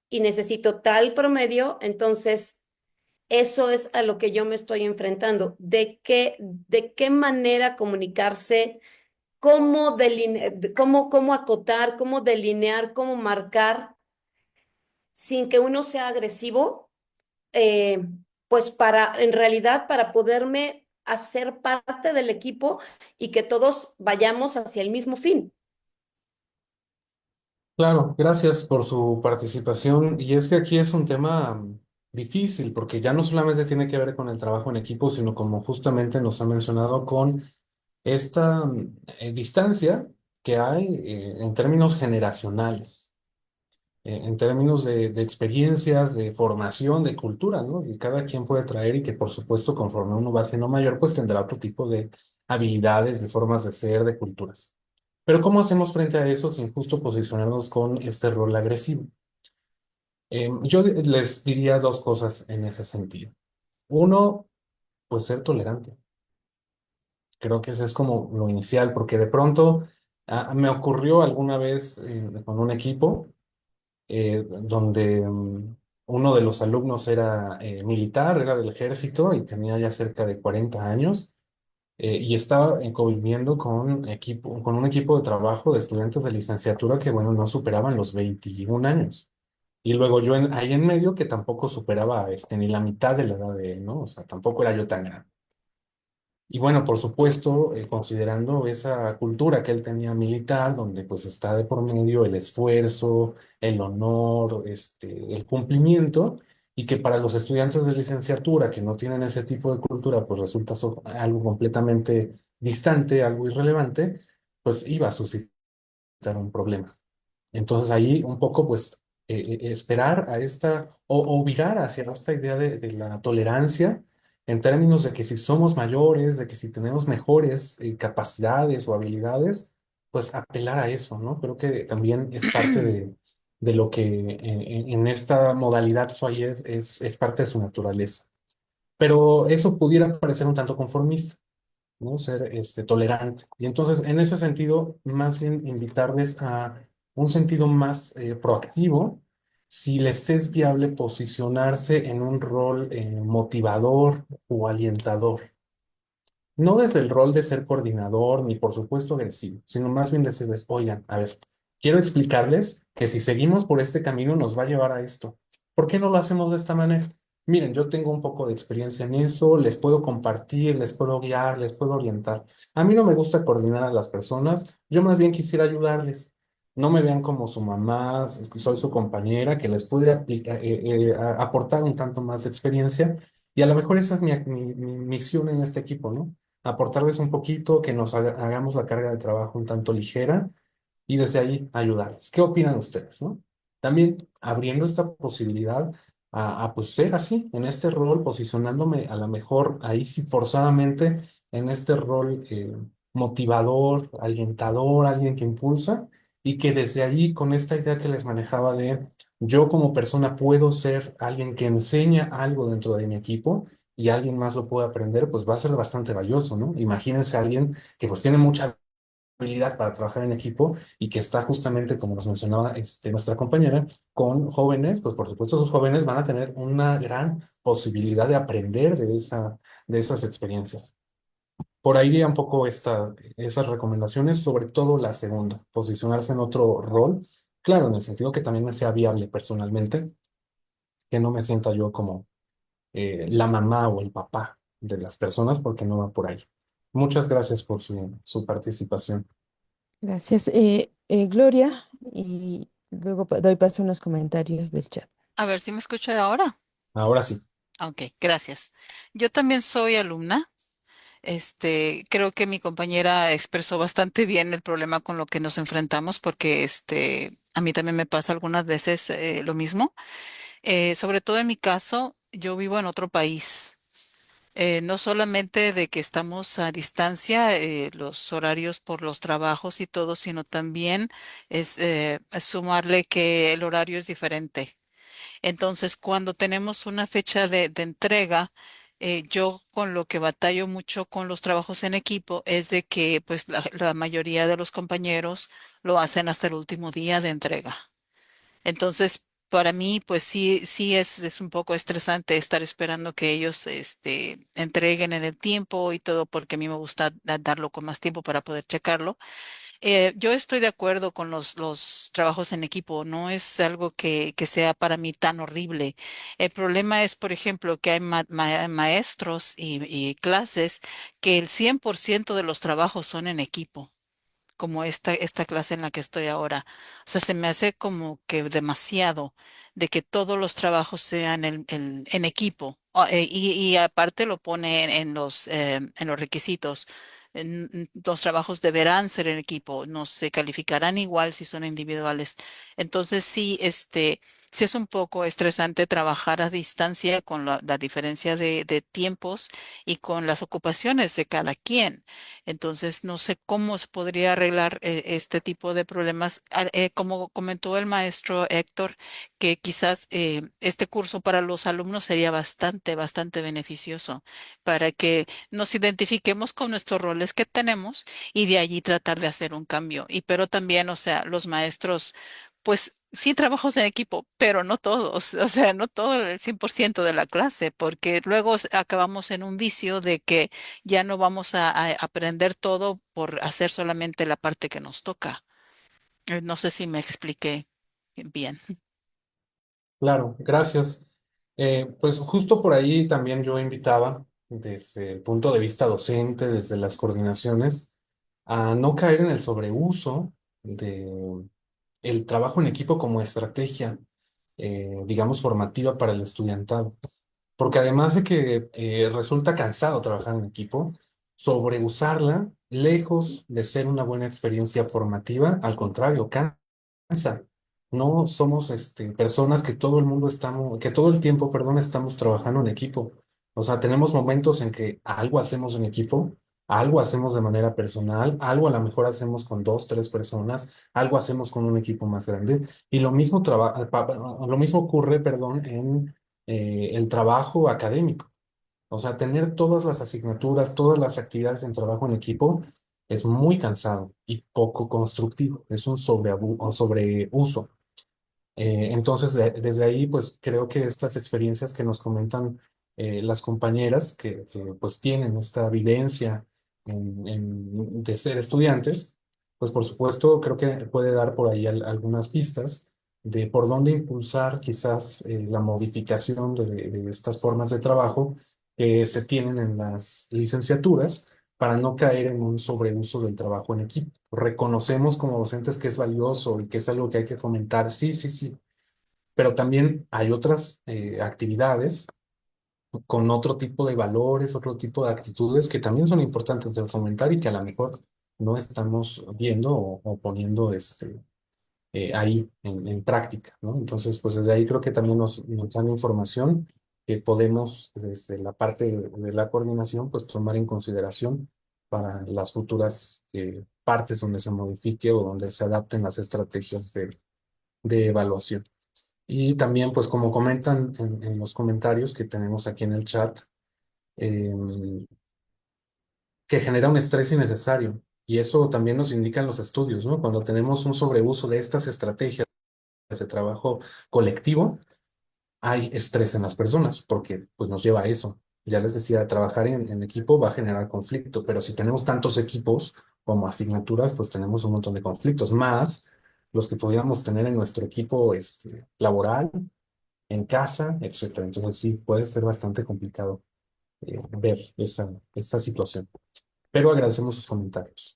y necesito tal promedio, entonces eso es a lo que yo me estoy enfrentando. De qué manera comunicarse? Cómo acotar, cómo delinear, cómo marcar sin que uno sea agresivo, eh, pues en realidad, para poderme hacer parte del equipo y que todos vayamos hacia el mismo fin. Claro, gracias por su participación. Y es que aquí es un tema difícil, porque ya no solamente tiene que ver con el trabajo en equipo, sino como justamente nos ha mencionado, con esta distancia que hay en términos generacionales, en términos de experiencias, de formación, de cultura, ¿no? Que cada quien puede traer y que por supuesto conforme uno va siendo mayor, pues tendrá otro tipo de habilidades, de formas de ser, de culturas. Pero ¿cómo hacemos frente a eso sin justo posicionarnos con este rol agresivo? Yo les diría dos cosas en ese sentido. Uno, pues ser tolerante. Creo que eso es como lo inicial, porque de pronto me ocurrió alguna vez con un equipo donde uno de los alumnos era militar, era del ejército y tenía ya cerca de 40 años y estaba conviviendo con un equipo de trabajo de estudiantes de licenciatura que, bueno, no superaban los 21 años. Y luego yo ahí en medio que tampoco superaba ni la mitad de la edad de él, ¿no? O sea, tampoco era yo tan grande. Y bueno, por supuesto, considerando esa cultura que él tenía militar, donde pues está de por medio el esfuerzo, el honor, el cumplimiento, y que para los estudiantes de licenciatura que no tienen ese tipo de cultura, pues resulta algo completamente distante, algo irrelevante, pues iba a suscitar un problema. Entonces ahí un poco pues esperar a o virar hacia esta idea de la tolerancia en términos de que si somos mayores, de que si tenemos mejores capacidades o habilidades, pues apelar a eso, ¿no? Creo que también es parte de lo que en esta modalidad SWAY es parte de su naturaleza. Pero eso pudiera parecer un tanto conformista, ¿no? Ser tolerante. Y entonces, en ese sentido, más bien invitarles a un sentido más proactivo, si les es viable posicionarse en un rol motivador o alientador. No desde el rol de ser coordinador, ni por supuesto agresivo, sino más bien decirles, oigan, a ver, quiero explicarles que si seguimos por este camino nos va a llevar a esto. ¿Por qué no lo hacemos de esta manera? Miren, yo tengo un poco de experiencia en eso, les puedo compartir, les puedo guiar, les puedo orientar. A mí no me gusta coordinar a las personas, yo más bien quisiera ayudarles. No me vean como su mamá, soy su compañera que les puede aportar un tanto más de experiencia y a lo mejor esa es mi misión en este equipo, ¿no? Aportarles un poquito, que nos hagamos la carga de trabajo un tanto ligera y desde ahí ayudarles. ¿Qué opinan ustedes, no? También abriendo esta posibilidad pues ser así, en este rol, posicionándome a lo mejor ahí sí forzadamente en este rol motivador, alentador, alguien que impulsa y que desde ahí con esta idea que les manejaba de yo como persona puedo ser alguien que enseña algo dentro de mi equipo y alguien más lo puede aprender, pues va a ser bastante valioso, ¿no? Imagínense a alguien que pues tiene mucha habilidad para trabajar en equipo y que está justamente, como nos mencionaba nuestra compañera, con jóvenes, pues por supuesto esos jóvenes van a tener una gran posibilidad de aprender de esas experiencias. Por ahí iría un poco esas recomendaciones, sobre todo la segunda, posicionarse en otro rol, claro, en el sentido que también me sea viable personalmente, que no me sienta yo como la mamá o el papá de las personas, porque no va por ahí. Muchas gracias por su participación. Gracias, Gloria, y luego doy paso a unos comentarios del chat. A ver si me escucha ahora. Ahora sí. Ok, gracias. Yo también soy alumna. Creo que mi compañera expresó bastante bien el problema con lo que nos enfrentamos, porque a mí también me pasa algunas veces lo mismo. Sobre todo en mi caso, yo vivo en otro país. No solamente de que estamos a distancia, los horarios por los trabajos y todo, sino también es sumarle que el horario es diferente. Entonces, cuando tenemos una fecha de entrega, yo con lo que batallo mucho con los trabajos en equipo es de que pues la mayoría de los compañeros lo hacen hasta el último día de entrega. Entonces, para mí, pues sí es un poco estresante estar esperando que ellos entreguen en el tiempo y todo, porque a mí me gusta darlo con más tiempo para poder checarlo. Yo estoy de acuerdo con los trabajos en equipo, no es algo que sea para mí tan horrible. El problema es, por ejemplo, que hay maestros y clases que el 100% de los trabajos son en equipo, como esta clase en la que estoy ahora. O sea, se me hace como que demasiado de que todos los trabajos sean en equipo. Y aparte lo pone en los requisitos. Los trabajos deberán ser en equipo, no se calificarán igual si son individuales. Entonces sí, sí es un poco estresante trabajar a distancia con la diferencia de tiempos y con las ocupaciones de cada quien. Entonces, no sé cómo se podría arreglar este tipo de problemas. Como comentó el maestro Héctor, que quizás este curso para los alumnos sería bastante beneficioso para que nos identifiquemos con nuestros roles que tenemos y de allí tratar de hacer un cambio. Y pero también, o sea, los maestros, pues sí trabajos en equipo, pero no todos, o sea, no todo el 100% de la clase, porque luego acabamos en un vicio de que ya no vamos a aprender todo por hacer solamente la parte que nos toca. No sé si me expliqué bien. Claro, gracias. Pues justo por ahí también yo invitaba, desde el punto de vista docente, desde las coordinaciones, a no caer en el sobreuso de el trabajo en equipo como estrategia, digamos, formativa para el estudiantado. Porque además de que resulta cansado trabajar en equipo, sobreusarla, lejos de ser una buena experiencia formativa, al contrario, cansa. No somos personas que todo el mundo estamos, que todo el tiempo, perdón, estamos trabajando en equipo. O sea, tenemos momentos en que algo hacemos en equipo, algo hacemos de manera personal, algo a lo mejor hacemos con dos, tres personas, algo hacemos con un equipo más grande. Y lo mismo ocurre, perdón, en el trabajo académico. O sea, tener todas las asignaturas, todas las actividades en trabajo en equipo es muy cansado y poco constructivo. Es un sobreuso. Entonces, desde ahí, pues creo que estas experiencias que nos comentan las compañeras que, pues tienen esta vivencia de ser estudiantes, pues por supuesto creo que puede dar por ahí algunas pistas de por dónde impulsar quizás la modificación de estas formas de trabajo que se tienen en las licenciaturas para no caer en un sobreuso del trabajo en equipo. Reconocemos como docentes que es valioso y que es algo que hay que fomentar, sí, sí, sí, pero también hay otras actividades con otro tipo de valores, otro tipo de actitudes que también son importantes de fomentar y que a lo mejor no estamos viendo o poniendo ahí en práctica, ¿no? Entonces, pues desde ahí creo que también nos dan información que podemos, desde la parte de la coordinación, pues tomar en consideración para las futuras partes donde se modifique o donde se adapten las estrategias de evaluación. Y también, pues como comentan en los comentarios que tenemos aquí en el chat, em, que genera un estrés innecesario. Y eso también nos indican los estudios, ¿no? Cuando tenemos un sobreuso de estas estrategias de trabajo colectivo, hay estrés en las personas, porque pues nos lleva a eso. Ya les decía, trabajar en equipo va a generar conflicto, pero si tenemos tantos equipos como asignaturas, pues tenemos un montón de conflictos, más los que podríamos tener en nuestro equipo laboral, en casa, etcétera. Entonces sí, puede ser bastante complicado ver esa situación. Pero agradecemos sus comentarios.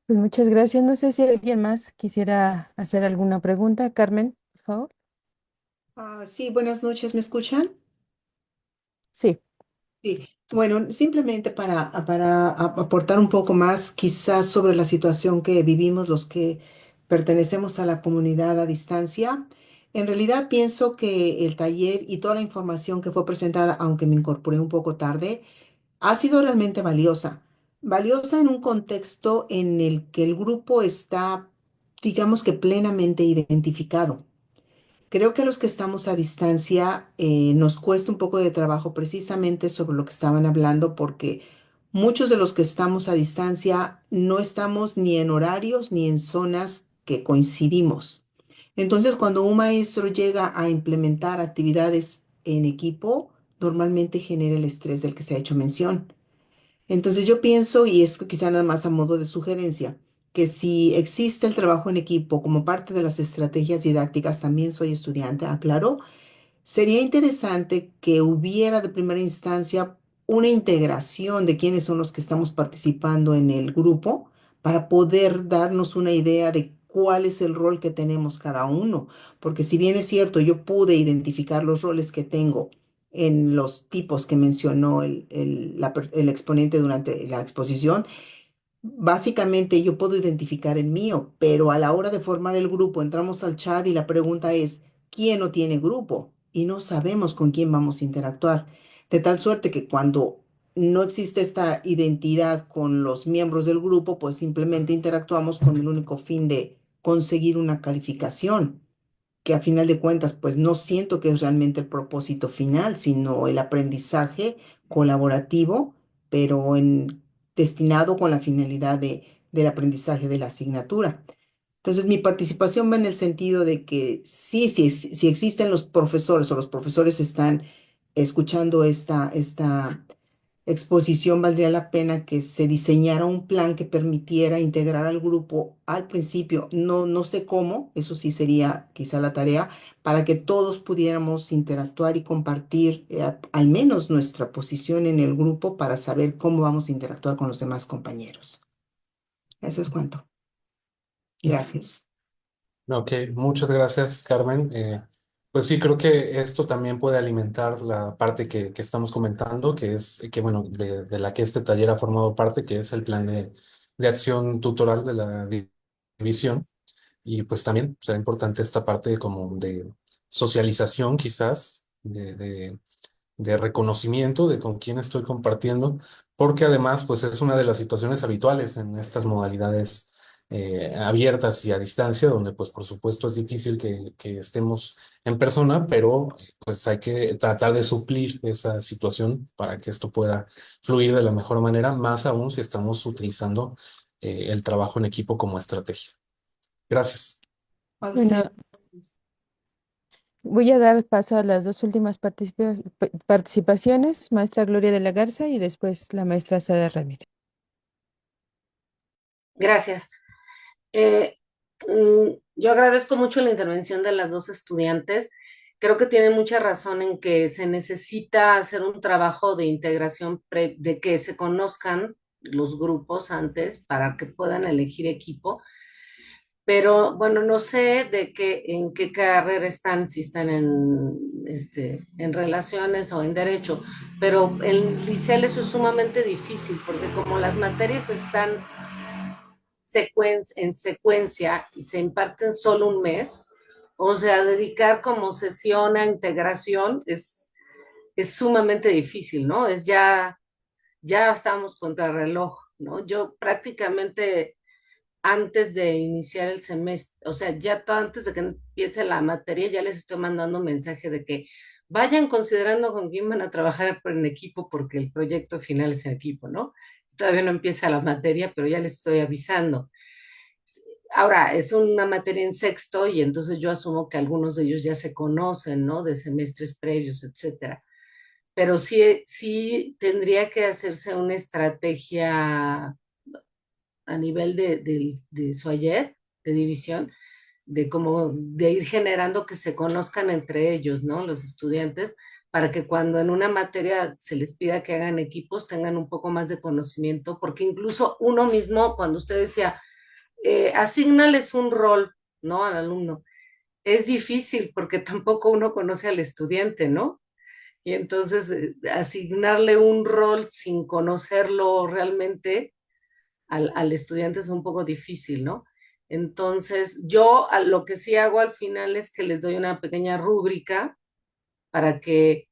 Pues muchas gracias. No sé si alguien más quisiera hacer alguna pregunta. Carmen, por favor. Sí, buenas noches, ¿me escuchan? Sí. Sí, bueno, simplemente para aportar un poco más quizás sobre la situación que vivimos los que pertenecemos a la comunidad a distancia. En realidad pienso que el taller y toda la información que fue presentada, aunque me incorporé un poco tarde, ha sido realmente valiosa. Valiosa en un contexto en el que el grupo está, digamos que plenamente identificado. Creo que a los que estamos a distancia nos cuesta un poco de trabajo precisamente sobre lo que estaban hablando, porque muchos de los que estamos a distancia no estamos ni en horarios ni en zonas que coincidimos. Entonces, cuando un maestro llega a implementar actividades en equipo, normalmente genera el estrés del que se ha hecho mención. Entonces yo pienso, y es quizá nada más a modo de sugerencia, que si existe el trabajo en equipo como parte de las estrategias didácticas, también soy estudiante, aclaro, sería interesante que hubiera de primera instancia una integración de quiénes son los que estamos participando en el grupo para poder darnos una idea de cuál es el rol que tenemos cada uno. Porque si bien es cierto, yo pude identificar los roles que tengo en los tipos que mencionó el exponente durante la exposición, básicamente yo puedo identificar el mío, pero a la hora de formar el grupo entramos al chat y la pregunta es, ¿quién no tiene grupo? Y no sabemos con quién vamos a interactuar. De tal suerte que cuando no existe esta identidad con los miembros del grupo, pues simplemente interactuamos con el único fin de conseguir una calificación, que a final de cuentas, pues no siento que es realmente el propósito final, sino el aprendizaje colaborativo, pero destinado con la finalidad del aprendizaje de la asignatura. Entonces, mi participación va en el sentido de que sí, si existen los profesores o los profesores están escuchando esta exposición, valdría la pena que se diseñara un plan que permitiera integrar al grupo al principio. No, no sé cómo, eso sí sería quizá la tarea, para que todos pudiéramos interactuar y compartir al menos nuestra posición en el grupo para saber cómo vamos a interactuar con los demás compañeros. Eso es cuanto. Gracias. Ok, muchas gracias, Carmen. Pues sí, creo que esto también puede alimentar la parte que estamos comentando, que es que, bueno, de la que este taller ha formado parte, que es el plan de acción tutoral de la división. Y pues también será importante esta parte como de socialización, quizás, de reconocimiento de con quién estoy compartiendo, porque además pues es una de las situaciones habituales en estas modalidades abiertas y a distancia, donde pues por supuesto es difícil que estemos en persona, pero pues hay que tratar de suplir esa situación para que esto pueda fluir de la mejor manera, más aún si estamos utilizando el trabajo en equipo como estrategia. Gracias. A usted. Bueno, voy a dar paso a las dos últimas participaciones, maestra Gloria de la Garza y después la maestra Sara Ramírez. Gracias. Yo agradezco mucho la intervención de las dos estudiantes. Creo que tienen mucha razón en que se necesita hacer un trabajo de integración, de que se conozcan los grupos antes para que puedan elegir equipo. Pero bueno, no sé en qué carrera están, si están en relaciones o en derecho, pero en Liceo eso es sumamente difícil porque como las materias están en secuencia y se imparten solo un mes, o sea, dedicar como sesión a integración es sumamente difícil, ¿no? Ya estamos contra el reloj, ¿no? Yo prácticamente antes de iniciar el semestre, o sea, antes de que empiece la materia, ya les estoy mandando un mensaje de que vayan considerando con quién van a trabajar en equipo porque el proyecto final es en equipo, ¿no? Todavía no empieza la materia, pero ya les estoy avisando. Ahora, es una materia en sexto y entonces yo asumo que algunos de ellos ya se conocen, ¿no? De semestres previos, etcétera. Pero sí tendría que hacerse una estrategia a nivel de su ayer, de división, de ir generando que se conozcan entre ellos, ¿no? Los estudiantes, para que cuando en una materia se les pida que hagan equipos, tengan un poco más de conocimiento, porque incluso uno mismo, cuando usted decía, asígnales un rol, ¿no? Al alumno. Es difícil porque tampoco uno conoce al estudiante, ¿no? Y entonces asignarle un rol sin conocerlo realmente al estudiante es un poco difícil, ¿no? Entonces, yo lo que sí hago al final es que les doy una pequeña rúbrica para que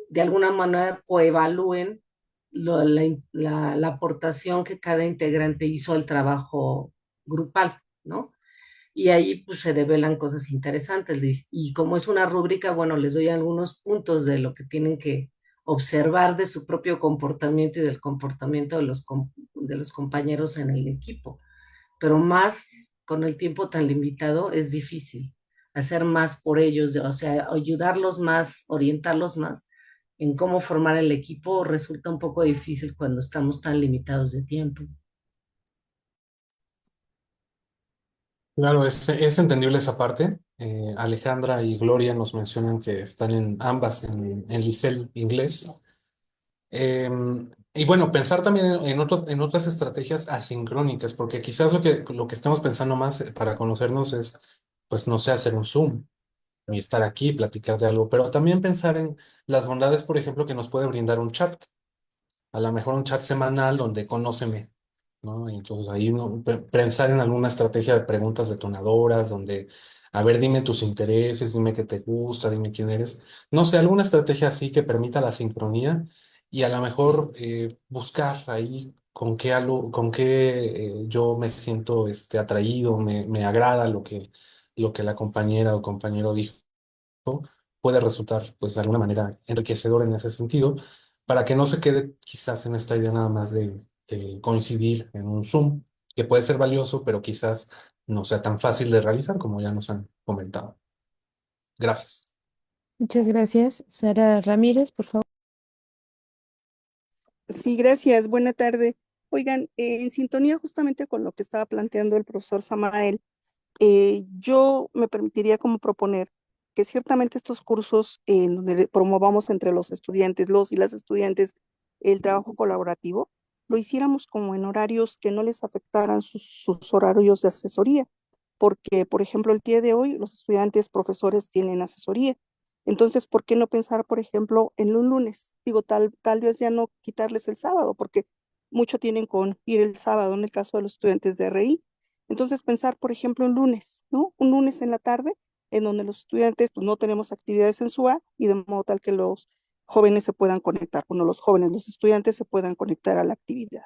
de alguna manera coevalúen la aportación que cada integrante hizo al trabajo grupal, ¿no? Y ahí pues se develan cosas interesantes. Y como es una rúbrica, bueno, les doy algunos puntos de lo que tienen que observar de su propio comportamiento y del comportamiento de los compañeros en el equipo. Pero más con el tiempo tan limitado es difícil hacer más por ellos, o sea, ayudarlos más, orientarlos más en cómo formar el equipo resulta un poco difícil cuando estamos tan limitados de tiempo. Claro, es entendible esa parte. Alejandra y Gloria nos mencionan que están en ambas en Licel inglés. Eh, y bueno, pensar también en otras estrategias asincrónicas, porque quizás lo que estamos pensando más para conocernos es, pues no sé, hacer un Zoom y estar aquí, platicar de algo, pero también pensar en las bondades, por ejemplo, que nos puede brindar un chat. A lo mejor un chat semanal donde conóceme, ¿no? Y entonces ahí pensar en alguna estrategia de preguntas detonadoras, donde, a ver, dime tus intereses, dime qué te gusta, dime quién eres. No sé, alguna estrategia así que permita la sincronía y a lo mejor buscar ahí con qué yo me siento atraído, me agrada lo que la compañera o compañero dijo puede resultar, pues, de alguna manera enriquecedor en ese sentido, para que no se quede quizás en esta idea nada más de coincidir en un Zoom, que puede ser valioso, pero quizás no sea tan fácil de realizar como ya nos han comentado. Gracias. Muchas gracias. Sara Ramírez, por favor. Sí, gracias. Buena tarde. Oigan, en sintonía justamente con lo que estaba planteando el profesor Samael, yo me permitiría como proponer que ciertamente estos cursos en donde promovamos entre los estudiantes, los y las estudiantes, el trabajo colaborativo, lo hiciéramos como en horarios que no les afectaran sus horarios de asesoría, porque, por ejemplo, el día de hoy los estudiantes, profesores tienen asesoría. Entonces, ¿por qué no pensar, por ejemplo, en un lunes? Digo, tal vez ya no quitarles el sábado, porque mucho tienen con ir el sábado en el caso de los estudiantes de RI. Entonces, pensar, por ejemplo, un lunes, ¿no? Un lunes en la tarde, en donde los estudiantes pues, no tenemos actividades en SUA y de modo tal que los jóvenes se puedan conectar, bueno, los jóvenes, los estudiantes se puedan conectar a la actividad.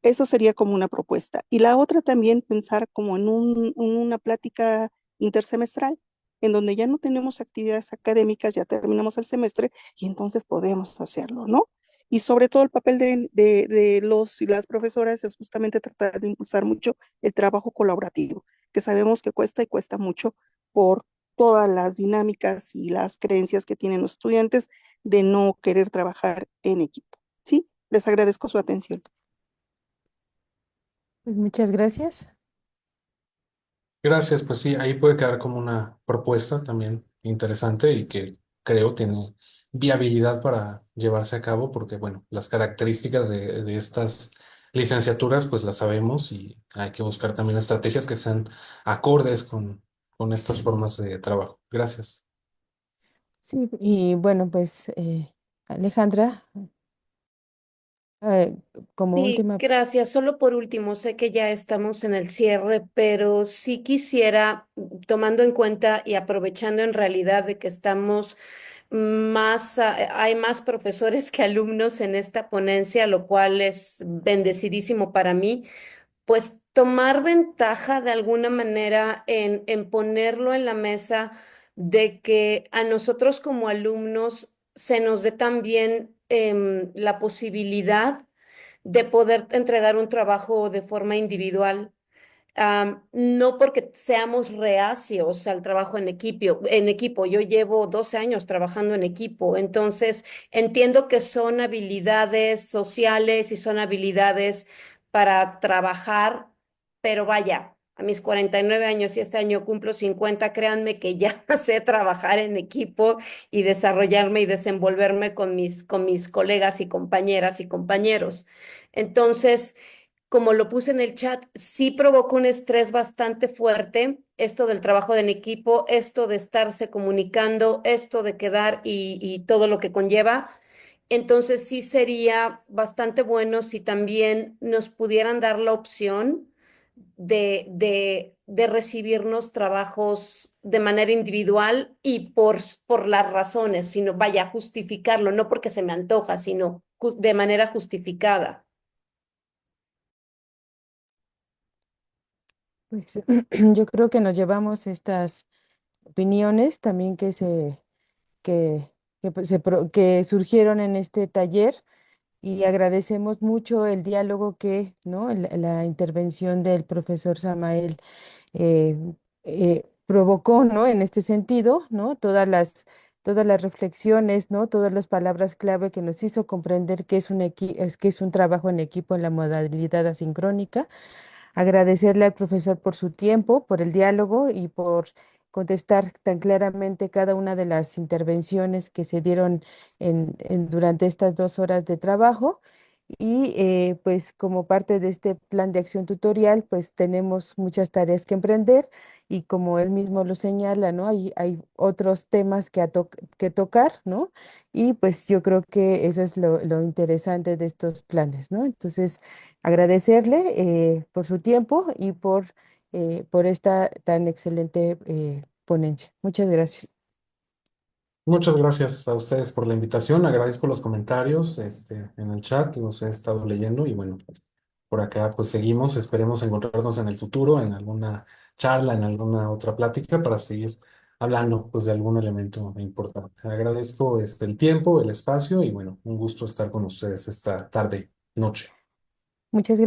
Eso sería como una propuesta. Y la otra también pensar como en una plática intersemestral, en donde ya no tenemos actividades académicas, ya terminamos el semestre y entonces podemos hacerlo, ¿no? Y sobre todo el papel de los y las profesoras es justamente tratar de impulsar mucho el trabajo colaborativo, que sabemos que cuesta y cuesta mucho por todas las dinámicas y las creencias que tienen los estudiantes de no querer trabajar en equipo. ¿Sí? Les agradezco su atención. Pues muchas gracias. Gracias, pues sí, ahí puede quedar como una propuesta también interesante y que creo tiene viabilidad para llevarse a cabo, porque bueno, las características de estas licenciaturas pues las sabemos y hay que buscar también estrategias que sean acordes con estas formas de trabajo. Gracias. Sí, y bueno, pues Alejandra, eh, como Sí, última. gracias. Solo por último, sé que ya estamos en el cierre, pero sí quisiera, tomando en cuenta y aprovechando en realidad de que estamos hay más profesores que alumnos en esta ponencia, lo cual es bendecidísimo para mí, pues tomar ventaja de alguna manera en ponerlo en la mesa de que a nosotros como alumnos se nos dé también la posibilidad de poder entregar un trabajo de forma individual. No porque seamos reacios al trabajo en equipo. Yo llevo 12 años trabajando en equipo, entonces entiendo que son habilidades sociales y son habilidades para trabajar, pero vaya, a mis 49 años y este año cumplo 50, créanme que ya sé trabajar en equipo y desarrollarme y desenvolverme con mis colegas y compañeras y compañeros. Entonces, como lo puse en el chat, sí provocó un estrés bastante fuerte, esto del trabajo en equipo, esto de estarse comunicando, esto de quedar y todo lo que conlleva. Entonces sí sería bastante bueno si también nos pudieran dar la opción de recibirnos trabajos de manera individual y por las razones, sino vaya a justificarlo, no porque se me antoja, sino de manera justificada. Pues yo creo que nos llevamos estas opiniones también que, que surgieron en este taller y agradecemos mucho el diálogo que, ¿no? La intervención del profesor Samael eh, provocó, ¿no? En este sentido, ¿no? Todas las reflexiones, ¿no? Todas las palabras clave que nos hizo comprender que es que es un trabajo en equipo en la modalidad asincrónica. Agradecerle al profesor por su tiempo, por el diálogo y por contestar tan claramente cada una de las intervenciones que se dieron durante estas 2 horas de trabajo. Y pues como parte de este plan de acción tutorial, pues tenemos muchas tareas que emprender y como él mismo lo señala, ¿no? Hay otros temas que tocar, ¿no? Y pues yo creo que eso es lo interesante de estos planes, ¿no? Entonces, agradecerle por su tiempo y por esta tan excelente ponencia. Muchas gracias. Muchas gracias a ustedes por la invitación. Agradezco los comentarios, en el chat, los he estado leyendo y bueno, por acá pues seguimos. Esperemos encontrarnos en el futuro, en alguna charla, en alguna otra plática para seguir hablando pues de algún elemento importante. Agradezco el tiempo, el espacio y bueno, un gusto estar con ustedes esta tarde, noche. Muchas gracias.